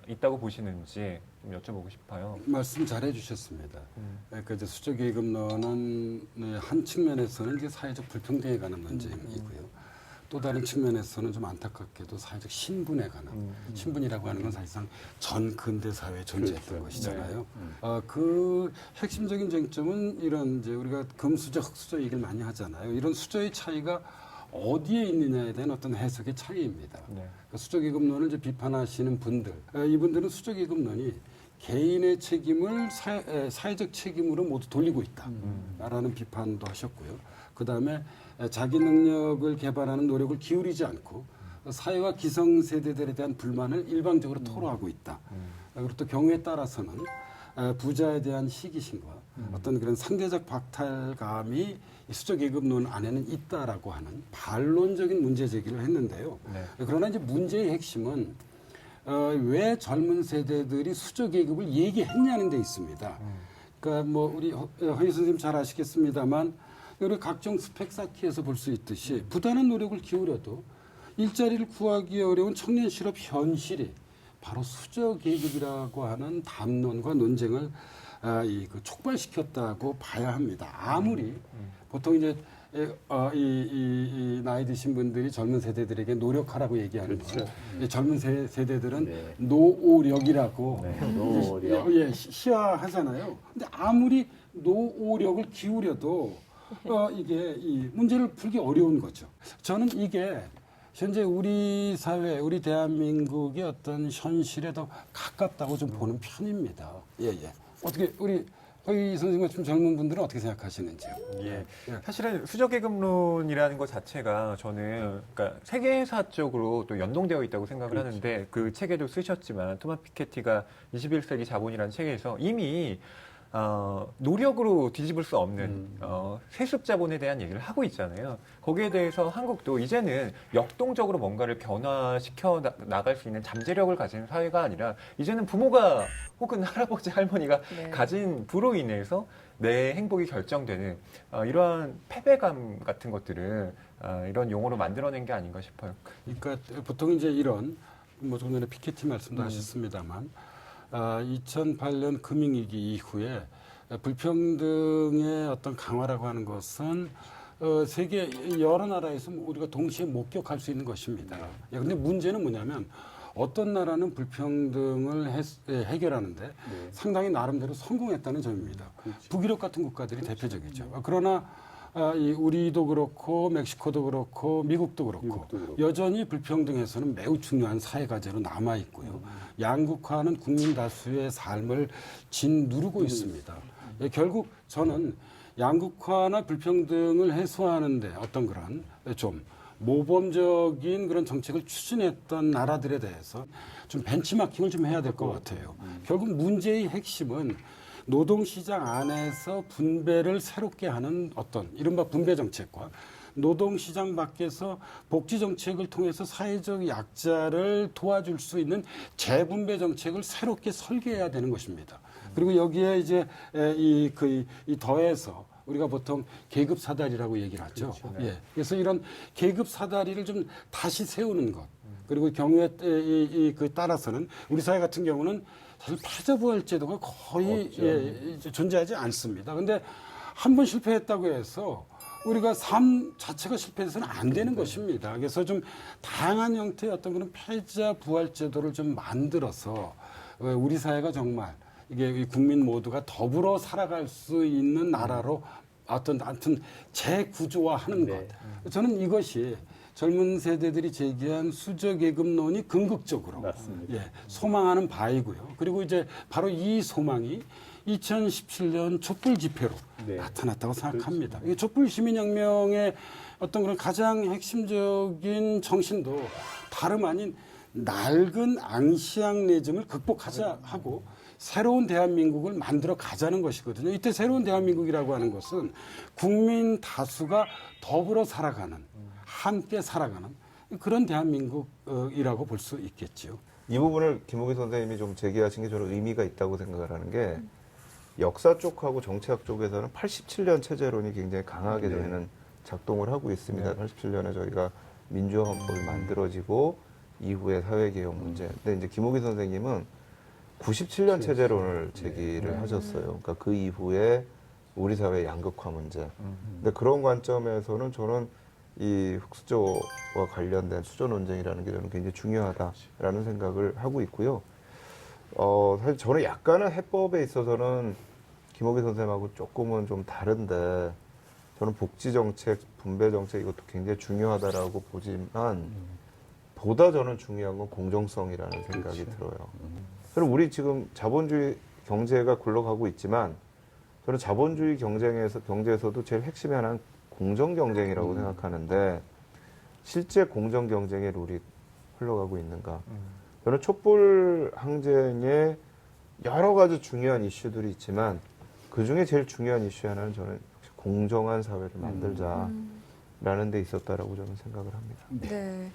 있다고 보시는지 좀 여쭤보고 싶어요. 말씀 잘해 주셨습니다. 그러니까 이제 수저 계급론은 한 측면에서는 이제 사회적 불평등에 관한 문제이고요. 또 다른 측면에서는 좀 안타깝게도 사회적 신분에 관한 신분이라고 하는 건 사실상 전 근대 사회에 존재했던 것이잖아요. 그 핵심적인 쟁점은 이런 이제 우리가 금수저, 흑수저 얘기를 많이 하잖아요. 이런 수저의 차이가 어디에 있느냐에 대한 어떤 해석의 차이입니다. 그러니까 수저 계급론을 이제 비판하시는 분들, 이분들은 수저 계급론이 개인의 책임을 사회적 책임으로 모두 돌리고 있다라는 비판도 하셨고요. 그 다음에 자기 능력을 개발하는 노력을 기울이지 않고 사회와 기성세대들에 대한 불만을 일방적으로 토로하고 있다. 그리고 또 경우에 따라서는 부자에 대한 시기심과 어떤 그런 상대적 박탈감이 수저계급론 안에는 있다라고 하는 반론적인 문제 제기를 했는데요. 네. 그러나 이제 문제의 핵심은 왜 젊은 세대들이 수저계급을 얘기했냐는 데 있습니다. 그러니까 뭐 우리 허희 선생님 잘 아시겠습니다만 우리 각종 스펙 쌓기에서 볼 수 있듯이 부단한 노력을 기울여도 일자리를 구하기 어려운 청년 실업 현실이 바로 수저계급이라고 하는 담론과 논쟁을 촉발시켰다고 봐야 합니다. 아무리 보통 이제 이 나이 드신 분들이 젊은 세대들에게 노력하라고 얘기하는 그렇죠. 거. 젊은 세대들은 노오력이라고 노오력. 예, 시화하잖아요. 근데 아무리 노오력을 기울여도 이게 이 문제를 풀기 어려운 거죠. 저는 이게 현재 우리 사회, 우리 대한민국의 어떤 현실에 더 가깝다고 좀 보는 편입니다. 예. 어떻게 우리 허희 선생님 같은 젊은 분들은 어떻게 생각하시는지요? 예. 사실은 수저계급론이라는 것 자체가 저는 그러니까 세계사적으로 또 연동되어 있다고 생각을 하는데 그 책에도 쓰셨지만 토마 피케티가 21세기 자본이라는 책에서 이미 노력으로 뒤집을 수 없는 세습 자본에 대한 얘기를 하고 있잖아요. 거기에 대해서 한국도 이제는 역동적으로 뭔가를 변화시켜 나갈 수 있는 잠재력을 가진 사회가 아니라 이제는 부모가 혹은 할아버지 할머니가 가진 부로 인해서 내 행복이 결정되는 이러한 패배감 같은 것들을 이런 용어로 만들어낸 게 아닌가 싶어요. 그러니까 보통 이제 이런 뭐 조금 전에 피케티 말씀도 하셨습니다만 2008년 금융위기 이후에 불평등의 어떤 강화라고 하는 것은 세계 여러 나라에서 우리가 동시에 목격할 수 있는 것입니다. 그런데 문제는 뭐냐면 어떤 나라는 불평등을 해결하는데 상당히 나름대로 성공했다는 점입니다. 북유럽 같은 국가들이 대표적이죠. 그러나 우리도 그렇고 멕시코도 그렇고 미국도 그렇고 여전히 불평등에서는 매우 중요한 사회 과제로 남아 있고요. 양극화는 국민 다수의 삶을 짓누르고 있습니다. 결국 저는 양극화나 불평등을 해소하는데 어떤 그런 좀 모범적인 그런 정책을 추진했던 나라들에 대해서 좀 벤치마킹을 좀 해야 될 것 같아요. 결국 문제의 핵심은 노동시장 안에서 분배를 새롭게 하는 어떤 이른바 분배 정책과 노동시장 밖에서 복지 정책을 통해서 사회적 약자를 도와줄 수 있는 재분배 정책을 새롭게 설계해야 되는 것입니다. 그리고 여기에 이제 이 더해서 우리가 보통 계급 사다리라고 얘기를 하죠. 그렇죠. 예. 그래서 이런 계급 사다리를 좀 다시 세우는 것. 그리고 경우에 따라서는 우리 사회 같은 경우는 사실 패자부활 제도가 거의 존재하지 않습니다. 근데 한 번 실패했다고 해서 우리가 삶 자체가 실패해서는 안 되는 것입니다. 그래서 좀 다양한 형태의 어떤 그런 패자부활 제도를 좀 만들어서 우리 사회가 정말 이게 국민 모두가 더불어 살아갈 수 있는 나라로 하여튼 재구조화하는 것. 저는 이것이 젊은 세대들이 제기한 수저계급론이 궁극적으로 소망하는 바이고요. 그리고 이제 바로 이 소망이 2017년 촛불 집회로 나타났다고 생각합니다. 이 촛불 시민혁명의 어떤 그런 가장 핵심적인 정신도 다름 아닌 낡은 앙시앙리즘을 극복하자 하고 새로운 대한민국을 만들어 가자는 것이거든요. 이때 새로운 대한민국이라고 하는 것은 국민 다수가 더불어 살아가는, 함께 살아가는 그런 대한민국이라고 볼 수 있겠죠. 이 부분을 김우기 선생님이 좀 제기하신 게 저는 의미가 있다고 생각을 하는 게 역사 쪽하고 정치학 쪽에서는 87년 체제론이 굉장히 강하게 저희는 작동을 하고 있습니다. 87년에 저희가 민주화헌법이 만들어지고 이후에 사회개혁 문제. 근데 이제 김우기 선생님은 97년 체제론을 제기를 하셨어요. 그러니까 그 이후에 우리 사회 양극화 문제. 근데 그런 관점에서는 저는 이 흑수저와 관련된 수저 논쟁이라는 게 저는 굉장히 중요하다라는 생각을 하고 있고요. 사실 저는 약간은 해법에 있어서는 김호기 선생님하고 조금은 좀 다른데 저는 복지 정책, 분배 정책 이것도 굉장히 중요하다라고 보지만 보다 저는 중요한 건 공정성이라는 생각이 들어요. 저는 우리 지금 자본주의 경제가 굴러가고 있지만 저는 자본주의 경제에서도 제일 핵심의 하나는 공정 경쟁이라고 생각하는데 실제 공정 경쟁의 룰이 흘러가고 있는가? 저는 촛불 항쟁에 여러 가지 중요한 이슈들이 있지만 그 중에 제일 중요한 이슈 하나는 저는 역시 공정한 사회를 만들자라는 데 있었다라고 저는 생각을 합니다. 네.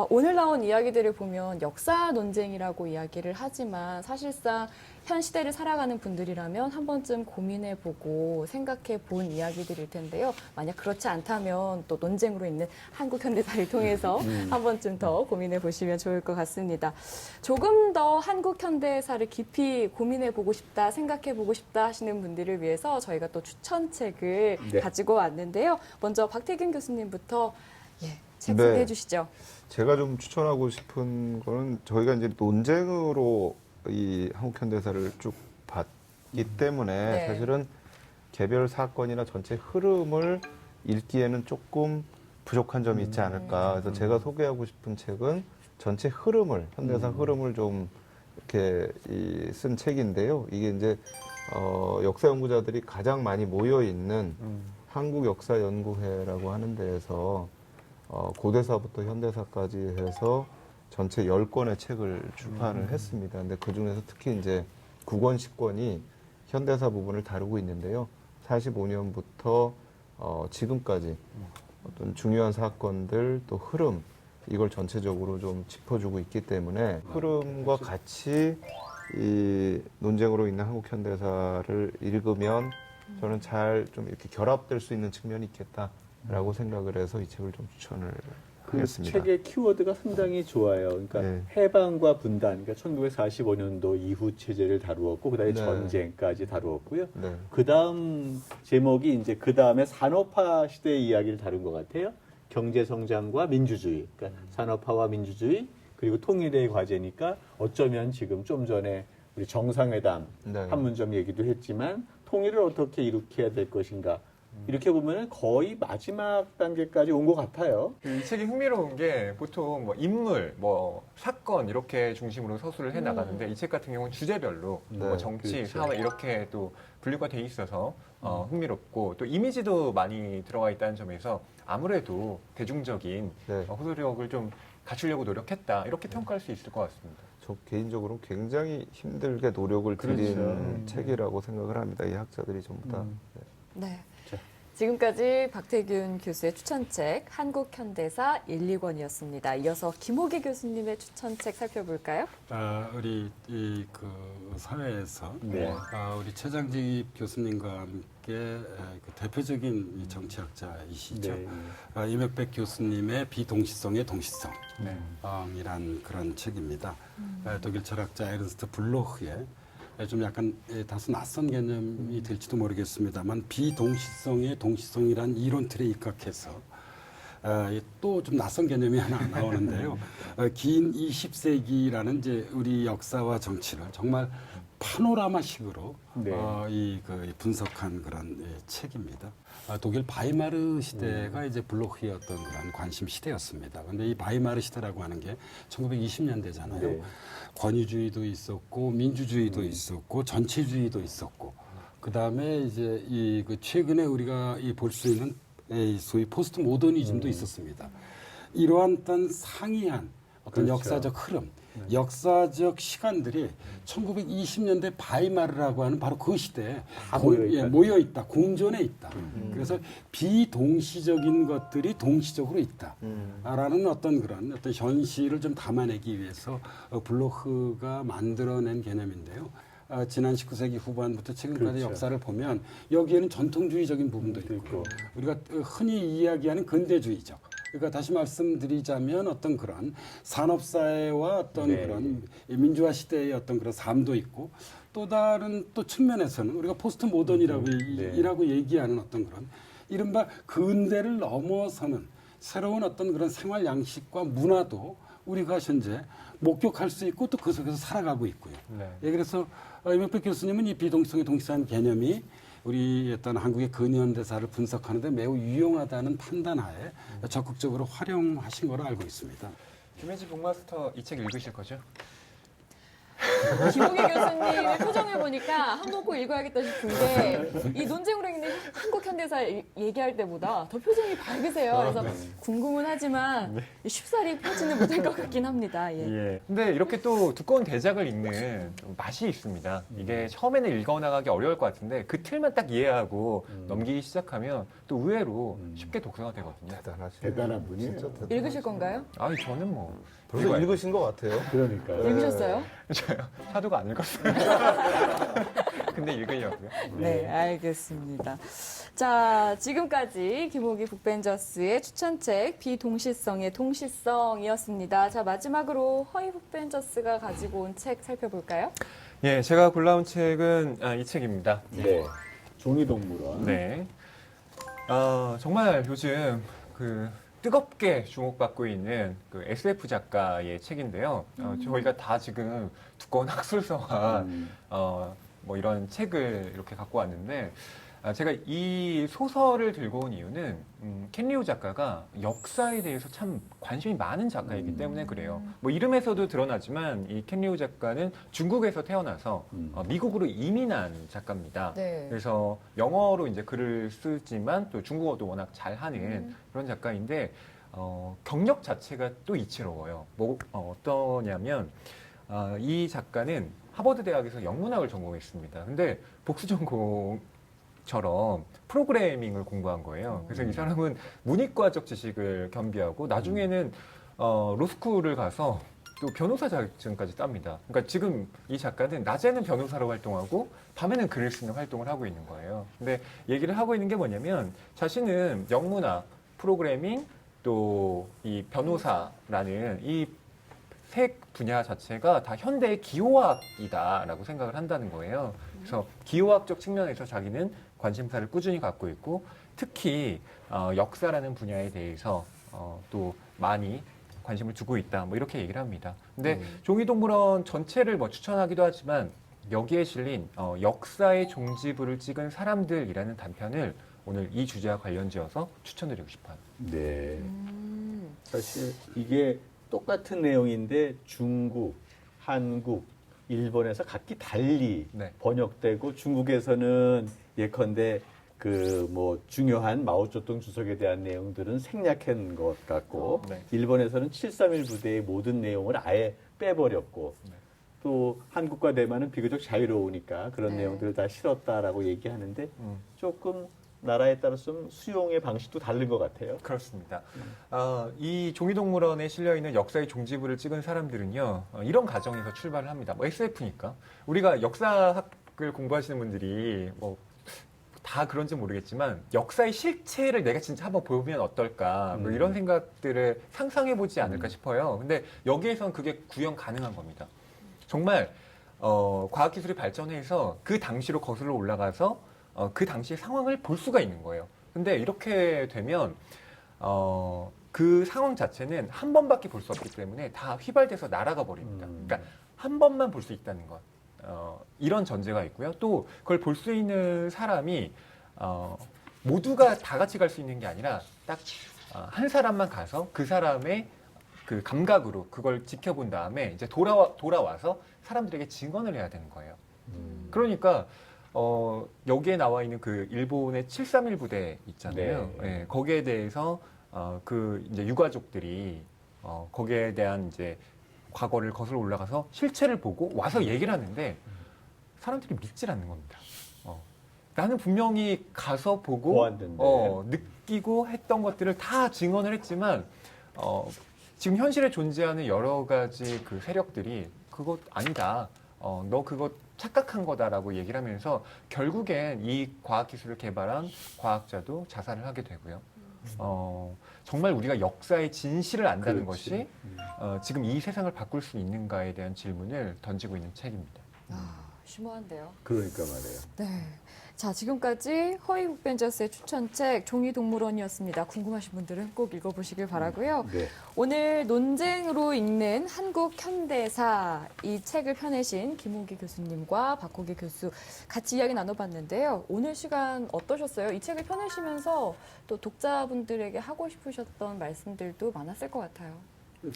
오늘 나온 이야기들을 보면 역사 논쟁이라고 이야기를 하지만 사실상 현 시대를 살아가는 분들이라면 한 번쯤 고민해보고 생각해본 이야기들일 텐데요. 만약 그렇지 않다면 또 논쟁으로 있는 한국 현대사를 통해서 한 번쯤 더 고민해보시면 좋을 것 같습니다. 조금 더 한국 현대사를 깊이 고민해보고 싶다, 생각해보고 싶다 하시는 분들을 위해서 저희가 또 추천책을 가지고 왔는데요. 먼저 박태균 교수님부터 책 소개해 주시죠. 제가 좀 추천하고 싶은 거는 저희가 이제 논쟁으로 이 한국 현대사를 쭉 봤기 때문에 사실은 개별 사건이나 전체 흐름을 읽기에는 조금 부족한 점이 있지 않을까. 그래서 제가 소개하고 싶은 책은 전체 흐름을, 현대사 흐름을 좀 이렇게 쓴 책인데요. 이게 이제 역사 연구자들이 가장 많이 모여 있는 한국역사연구회라고 하는 데에서 고대사부터 현대사까지 해서 전체 10권의 책을 출판을 했습니다. 근데 그 중에서 특히 이제 9권, 10권이 현대사 부분을 다루고 있는데요. 45년부터 지금까지 어떤 중요한 사건들 또 흐름 이걸 전체적으로 좀 짚어주고 있기 때문에 흐름과 같이 이 논쟁으로 있는 한국 현대사를 읽으면 저는 잘 좀 이렇게 결합될 수 있는 측면이 있겠다라고 생각을 해서 이 책을 좀 추천을 하겠습니다. 책의 키워드가 상당히 좋아요. 그러니까 해방과 분단, 그러니까 1945년도 이후 체제를 다루었고 그다음에 전쟁까지 다루었고요. 그다음 제목이 이제 그다음에 산업화 시대의 이야기를 다룬 것 같아요. 경제 성장과 민주주의, 그러니까 산업화와 민주주의 그리고 통일의 과제니까 어쩌면 지금 좀 전에 우리 정상회담 판문점 얘기도 했지만 통일을 어떻게 이룩해야 될 것인가. 이렇게 보면 거의 마지막 단계까지 온 것 같아요. 이 책이 흥미로운 게 보통 뭐 인물, 뭐 사건 이렇게 중심으로 서술을 해 나가는데 이 책 같은 경우는 주제별로 뭐 정치, 그렇죠. 사회 이렇게 또 분류가 돼 있어서 흥미롭고 또 이미지도 많이 들어가 있다는 점에서 아무래도 대중적인 호소력을 좀 갖추려고 노력했다 이렇게 평가할 수 있을 것 같습니다. 저 개인적으로 굉장히 힘들게 노력을 들인 책이라고 생각을 합니다. 이 학자들이 전부 다. 네. 지금까지 박태균 교수의 추천책 한국 현대사 1, 2권이었습니다. 이어서 김호기 교수님의 추천책 살펴볼까요? 우리 그 사회에서 우리 최장직 교수님과 함께 그 대표적인 정치학자이시죠. 이명백 교수님의 비동시성의 동시성이란 그런 책입니다. 독일 철학자 에른스트 블로흐의 좀 약간 다소 낯선 개념이 될지도 모르겠습니다만 비동시성의 동시성이란 이론 틀에 입각해서 또 좀 낯선 개념이 하나 나오는데요. 긴 20세기라는 이제 우리 역사와 정치를 정말 파노라마식으로 그 분석한 그런 책입니다. 독일 바이마르 시대가 이제 블로흐의 어떤 그런 관심 시대였습니다. 그런데 이 바이마르 시대라고 하는 게 1920년대잖아요. 권위주의도 있었고 민주주의도 있었고 전체주의도 있었고 그 다음에 이제 그 최근에 우리가 볼 수 있는 소위 포스트 모더니즘도 있었습니다. 이러한 어떤 상이한 어떤 역사적 흐름, 역사적 시간들이 1920년대 바이마르라고 하는 바로 그 시대에 모여 있다, 공존해 있다. 그래서 비동시적인 것들이 동시적으로 있다라는 어떤 그런 어떤 현실을 좀 담아내기 위해서 블로흐가 만들어낸 개념인데요. 지난 19세기 후반부터 최근까지 역사를 보면 여기에는 전통주의적인 부분도 있고 우리가 흔히 이야기하는 근대주의적. 그러니까 다시 말씀드리자면 어떤 그런 산업사회와 어떤 그런 민주화 시대의 어떤 그런 삶도 있고 또 다른 또 측면에서는 우리가 포스트 모던이라고 얘기하는 어떤 그런 이른바 근대를 넘어서는 새로운 어떤 그런 생활 양식과 문화도 우리가 현재 목격할 수 있고 또 그 속에서 살아가고 있고요. 그래서 이명백 교수님은 이 비동성의 동시한 개념이 우리 어떤 한국의 근현대사를 분석하는 데 매우 유용하다는 판단하에 적극적으로 활용하신 걸로 알고 있습니다. 김혜지 북마스터 이 책 읽으실 거죠? 김호기 교수님의 표정을 보니까 한 번 꼭 읽어야겠다 싶은 게 이 논쟁으로 있는 한국 현대사 얘기할 때보다 더 표정이 밝으세요. 그래서 궁금은 하지만 쉽사리 펴지는 못할 것 같긴 합니다. 예. 예. 근데 이렇게 또 두꺼운 대작을 읽는 맛이 있습니다. 이게 처음에는 읽어나가기 어려울 것 같은데 그 틀만 딱 이해하고 넘기기 시작하면 또 의외로 쉽게 독서가 되거든요. 대단한 분이에요. 진짜 대단하시네. 읽으실 건가요? 아니 저는 뭐 벌써 읽으신 것 같아요. 그러니까요. 읽으셨어요? 저요 사도가 안 읽었어요. 근데 읽으려고요. 네, 알겠습니다. 자, 지금까지 김호기 북벤저스의 추천책 비동시성의 동시성이었습니다. 자, 마지막으로 허이 북벤저스가 가지고 온 책 살펴볼까요? 예, 제가 골라온 책은 이 책입니다. 네. 종이동물원. 네. 정말 요즘 그 뜨겁게 주목받고 있는 그 SF 작가의 책인데요. 저희가 다 지금 두꺼운 학술서와 뭐 이런 책을 이렇게 갖고 왔는데 제가 이 소설을 들고 온 이유는 켄 리우 작가가 역사에 대해서 참 관심이 많은 작가이기 때문에 그래요. 뭐 이름에서도 드러나지만 이 켄 리우 작가는 중국에서 태어나서 미국으로 이민한 작가입니다. 네. 그래서 영어로 이제 글을 쓰지만 또 중국어도 워낙 잘하는 그런 작가인데 경력 자체가 또 이채로워요. 어떠냐면 이 작가는 하버드 대학에서 영문학을 전공했습니다. 근데 복수 전공처럼 프로그래밍을 공부한 거예요. 그래서 이 사람은 문이과적 지식을 겸비하고 나중에는 로스쿨을 가서 또 변호사 자격증까지 땁니다. 그러니까 지금 이 작가는 낮에는 변호사로 활동하고 밤에는 글을 쓰는 활동을 하고 있는 거예요. 근데 얘기를 하고 있는 게 뭐냐면 자신은 영문학, 프로그래밍, 또 이 변호사라는 이 세 분야 자체가 다 현대의 기호학이다라고 생각을 한다는 거예요. 그래서 기호학적 측면에서 자기는 관심사를 꾸준히 갖고 있고 특히 역사라는 분야에 대해서 또 많이 관심을 두고 있다. 뭐 이렇게 얘기를 합니다. 근데 종이동물원 전체를 뭐 추천하기도 하지만 여기에 실린 역사의 종지부를 찍은 사람들이라는 단편을 오늘 이 주제와 관련지어서 추천드리고 싶어요. 네. 사실 이게 똑같은 내용인데 중국, 한국, 일본에서 각기 달리 번역되고 중국에서는 예컨대 그 뭐 중요한 마오쩌둥 주석에 대한 내용들은 생략한 것 같고 일본에서는 731 부대의 모든 내용을 아예 빼버렸고 또 한국과 대만은 비교적 자유로우니까 그런 내용들을 다 실었다라고 얘기하는데 조금 나라에 따라서 좀 수용의 방식도 다른 것 같아요. 그렇습니다. 이 종이동물원에 실려있는 역사의 종지부를 찍은 사람들은요, 이런 가정에서 출발을 합니다. 뭐 SF니까. 우리가 역사학을 공부하시는 분들이 뭐 다 그런지 모르겠지만 역사의 실체를 내가 진짜 한번 보면 어떨까 뭐 이런 생각들을 상상해보지 않을까 싶어요. 근데 여기에선 그게 구현 가능한 겁니다. 정말 과학기술이 발전해서 그 당시로 거슬러 올라가서 그 당시의 상황을 볼 수가 있는 거예요. 근데 이렇게 되면 그 상황 자체는 한 번밖에 볼 수 없기 때문에 다 휘발돼서 날아가 버립니다. 그러니까 한 번만 볼 수 있다는 것. 이런 전제가 있고요. 또 그걸 볼 수 있는 사람이 모두가 다 같이 갈 수 있는 게 아니라 딱 한 사람만 가서 그 사람의 그 감각으로 그걸 지켜본 다음에 이제 돌아와서 사람들에게 증언을 해야 되는 거예요. 그러니까 여기에 나와 있는 그 일본의 731 부대 있잖아요. 네, 거기에 대해서 그 이제 유가족들이 거기에 대한 이제 과거를 거슬러 올라가서 실체를 보고 와서 얘기를 하는데 사람들이 믿질 않는 겁니다. 나는 분명히 가서 보고 느끼고 했던 것들을 다 증언을 했지만 지금 현실에 존재하는 여러 가지 그 세력들이 그것 아니다. 너 그거 착각한 거다라고 얘기를 하면서 결국엔 이 과학기술을 개발한 과학자도 자살을 하게 되고요. 정말 우리가 역사의 진실을 안다는 것이 지금 이 세상을 바꿀 수 있는가에 대한 질문을 던지고 있는 책입니다. 심오한데요. 그러니까 말이에요. 네. 자, 지금까지 허이 북벤저스의 추천책 종이동물원이었습니다. 궁금하신 분들은 꼭 읽어보시길 바라고요. 네. 오늘 논쟁으로 읽는 한국 현대사 이 책을 펴내신 김호기 교수님과 박호기 교수 같이 이야기 나눠봤는데요. 오늘 시간 어떠셨어요? 이 책을 펴내시면서 또 독자분들에게 하고 싶으셨던 말씀들도 많았을 것 같아요.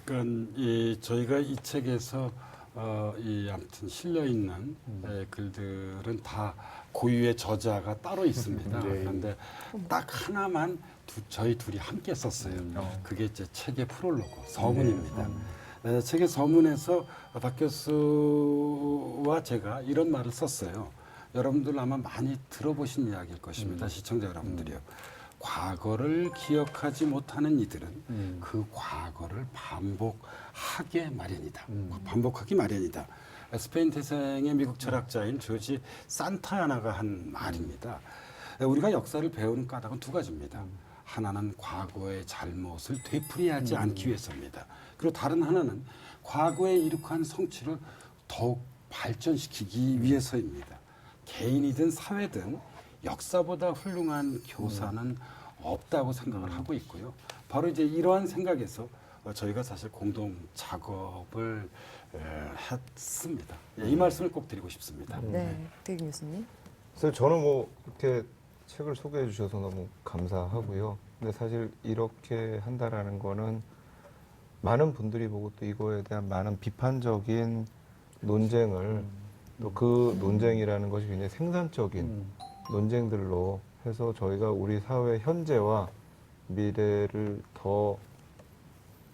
그러니까 저희가 이 책에서 아무튼 실려 있는 글들은 다 고유의 저자가 따로 있습니다. 네. 그런데 딱 하나만 저희 둘이 함께 썼어요. 그게 제 책의 프롤로그 서문입니다. 책의 서문에서 박 교수와 제가 이런 말을 썼어요. 여러분들 아마 많이 들어보신 이야기일 것입니다. 시청자 여러분들이요. 과거를 기억하지 못하는 이들은 그 과거를 반복하게 마련이다. 반복하기 마련이다. 스페인 태생의 미국 철학자인 조지 산타야나가 한 말입니다. 우리가 역사를 배우는 까닭은 두 가지입니다. 하나는 과거의 잘못을 되풀이하지 않기 위해서입니다. 그리고 다른 하나는 과거에 이룩한 성취를 더욱 발전시키기 위해서입니다. 개인이든 사회든 역사보다 훌륭한 교사는 없다고 생각을 하고 있고요. 바로 이제 이러한 생각에서 저희가 사실 공동 작업을 했습니다. 이 말씀을 꼭 드리고 싶습니다. 네, 대기 교수님. 그래서 저는 뭐 이렇게 책을 소개해 주셔서 너무 감사하고요. 근데 사실 이렇게 한다라는 거는 많은 분들이 보고 또 이거에 대한 많은 비판적인 논쟁을 또 그 논쟁이라는 것이 굉장히 생산적인 논쟁들로 해서 저희가 우리 사회 현재와 미래를 더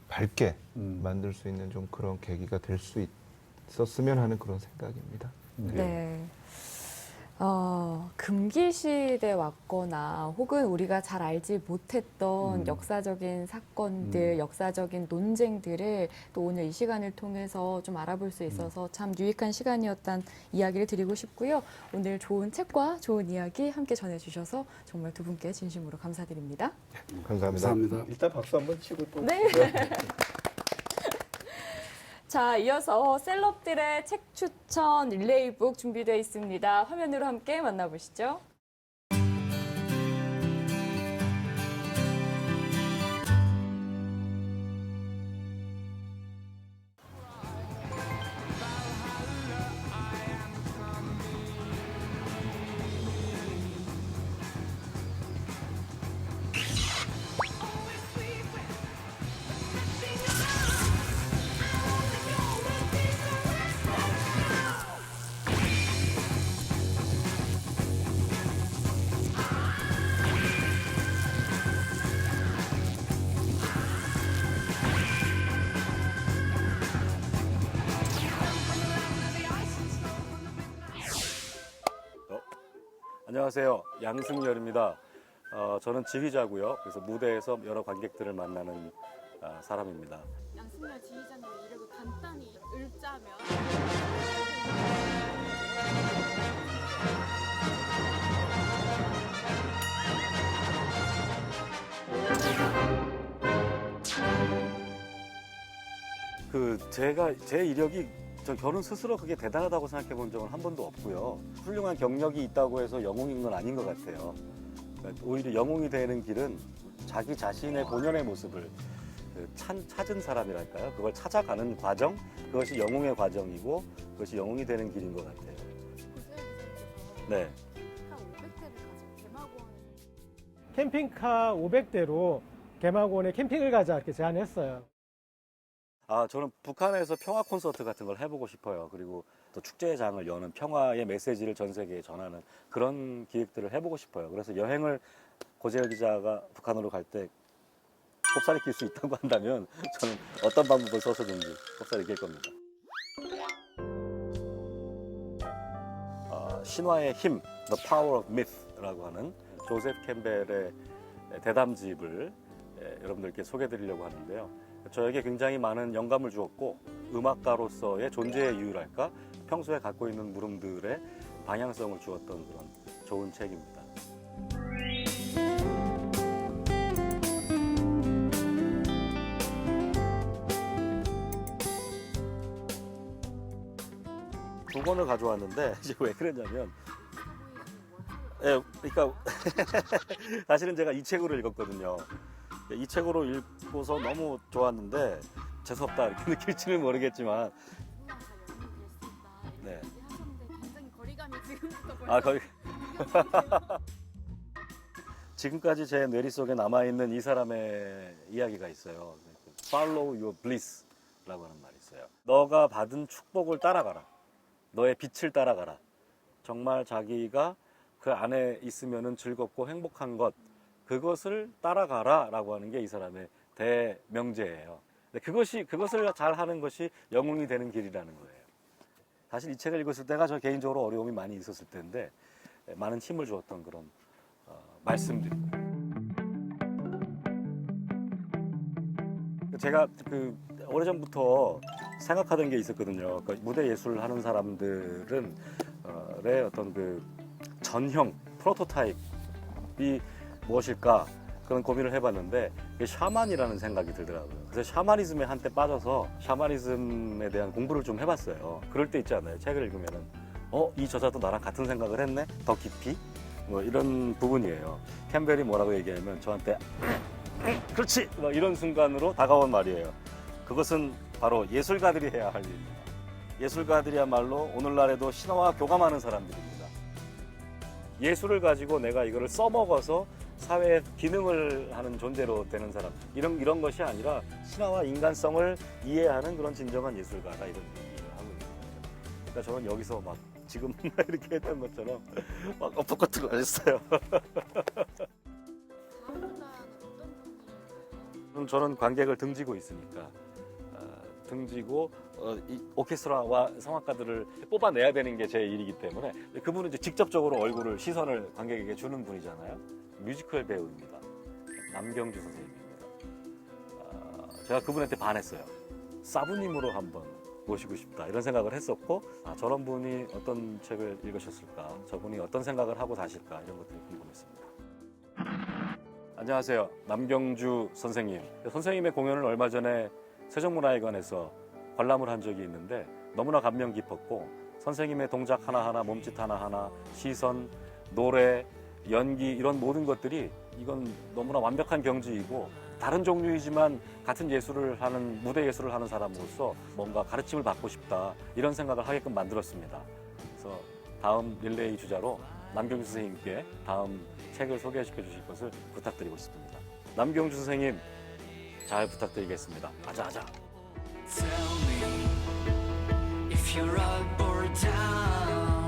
밝게 만들 수 있는 좀 그런 계기가 될 수 있었으면 하는 그런 생각입니다. 네. 금기시대 왔거나 혹은 우리가 잘 알지 못했던 역사적인 사건들, 역사적인 논쟁들을 또 오늘 이 시간을 통해서 좀 알아볼 수 있어서 참 유익한 시간이었다는 이야기를 드리고 싶고요. 오늘 좋은 책과 좋은 이야기 함께 전해주셔서 정말 두 분께 진심으로 감사드립니다. 감사합니다. 일단 박수 한번 치고 또. 네. 자, 이어서 셀럽들의 책 추천 릴레이북 준비되어 있습니다. 화면으로 함께 만나보시죠. 안녕하세요. 양승열입니다. 저는 지휘자고요. 그래서 무대에서 여러 관객들을 만나는 사람입니다. 양승열 지휘자님의 이력을 간단히 읊자면 제 이력이 저는 스스로 그게 대단하다고 생각해 본 적은 한 번도 없고요. 훌륭한 경력이 있다고 해서 영웅인 건 아닌 것 같아요. 그러니까 오히려 영웅이 되는 길은 자기 자신의 본연의 모습을 찾은 사람이랄까요? 그걸 찾아가는 과정, 그것이 영웅의 과정이고 그것이 영웅이 되는 길인 것 같아요. 네. 캠핑카 500대로 개마고원에 캠핑을 가자 이렇게 제안했어요. 저는 북한에서 평화 콘서트 같은 걸 해보고 싶어요. 그리고 또 축제장을 여는 평화의 메시지를 전 세계에 전하는 그런 기획들을 해보고 싶어요. 그래서 여행을 고재열 기자가 북한으로 갈 때 꼽사리 낄 수 있다고 한다면 저는 어떤 방법을 써서든지 꼽사리 낄 겁니다. 신화의 힘, The Power of Myth라고 하는 조셉 캠벨의 대담집을 여러분들께 소개해드리려고 하는데요. 저에게 굉장히 많은 영감을 주었고 음악가로서의 존재의 이유랄까 평소에 갖고 있는 물음들의 방향성을 주었던 그런 좋은 책입니다. 두 권을 가져왔는데 이제 왜 그랬냐면 그러니까 사실은 제가 이 책으로 읽었거든요. 이 책으로 읽고서 너무 좋았는데 재수없다 이렇게 느낄지는 모르겠지만 네. 굉장히 거리감이 지금부터 거의 지금까지 제 뇌리 속에 남아있는 이 사람의 이야기가 있어요. Follow your bliss라고 하는 말이 있어요. 너가 받은 축복을 따라가라. 너의 빛을 따라가라. 정말 자기가 그 안에 있으면은 즐겁고 행복한 것, 그것을 따라가라라고 하는 게 이 사람의 대명제예요. 근데 그것을 잘 하는 것이 영웅이 되는 길이라는 거예요. 사실 이 책을 읽었을 때가 저 개인적으로 어려움이 많이 있었을 텐데 많은 힘을 주었던 그런 말씀들. 제가 그 오래전부터 생각하던 게 있었거든요. 그러니까 무대 예술을 하는 사람들은 어떤 그 전형 프로토타입이 무엇일까 그런 고민을 해봤는데 샤만이라는 생각이 들더라고요. 그래서 샤머니즘에 한때 빠져서 샤머니즘에 대한 공부를 좀 해봤어요. 그럴 때 있지 않아요? 책을 읽으면은 이 저자도 나랑 같은 생각을 했네? 더 깊이? 뭐 이런 부분이에요. 캠벨이 뭐라고 얘기하면 저한테 그렇지! 뭐 이런 순간으로 다가온 말이에요. 그것은 바로 예술가들이 해야 할 일입니다. 예술가들이야말로 오늘날에도 신화와 교감하는 사람들입니다. 예술을 가지고 내가 이거를 써먹어서 사회에 기능을 하는 존재로 되는 사람, 이런 것이 아니라 신화와 인간성을 이해하는 그런 진정한 예술가다, 이런 얘기를 하고 있습니다. 그러니까 저는 여기서 막 지금 이렇게 했던 것처럼 막 엎어컷을 했어요. 저는 관객을 등지고 있으니까 등지고 이 오케스트라와 성악가들을 뽑아내야 되는 게 제 일이기 때문에 그분은 이제 직접적으로 시선을 관객에게 주는 분이잖아요. 뮤지컬 배우입니다. 남경주 선생님입니다. 제가 그분한테 반했어요. 사부님으로 한번 모시고 싶다 이런 생각을 했었고 저런 분이 어떤 책을 읽으셨을까, 저분이 어떤 생각을 하고 사실까 이런 것들이 궁금했습니다. 안녕하세요. 남경주 선생님. 선생님의 공연을 얼마 전에 세종문화회관에서 관람을 한 적이 있는데 너무나 감명 깊었고 선생님의 동작 하나하나, 몸짓 하나하나, 시선, 노래, 연기 이런 모든 것들이 이건 너무나 완벽한 경지이고 다른 종류이지만 같은 예술을 하는, 무대 예술을 하는 사람으로서 뭔가 가르침을 받고 싶다 이런 생각을 하게끔 만들었습니다. 그래서 다음 릴레이 주자로 남경주 선생님께 다음 책을 소개시켜 주실 것을 부탁드리고 있습니다. 남경주 선생님 잘 부탁드리겠습니다. 아자아자. Tell me if you're up or down.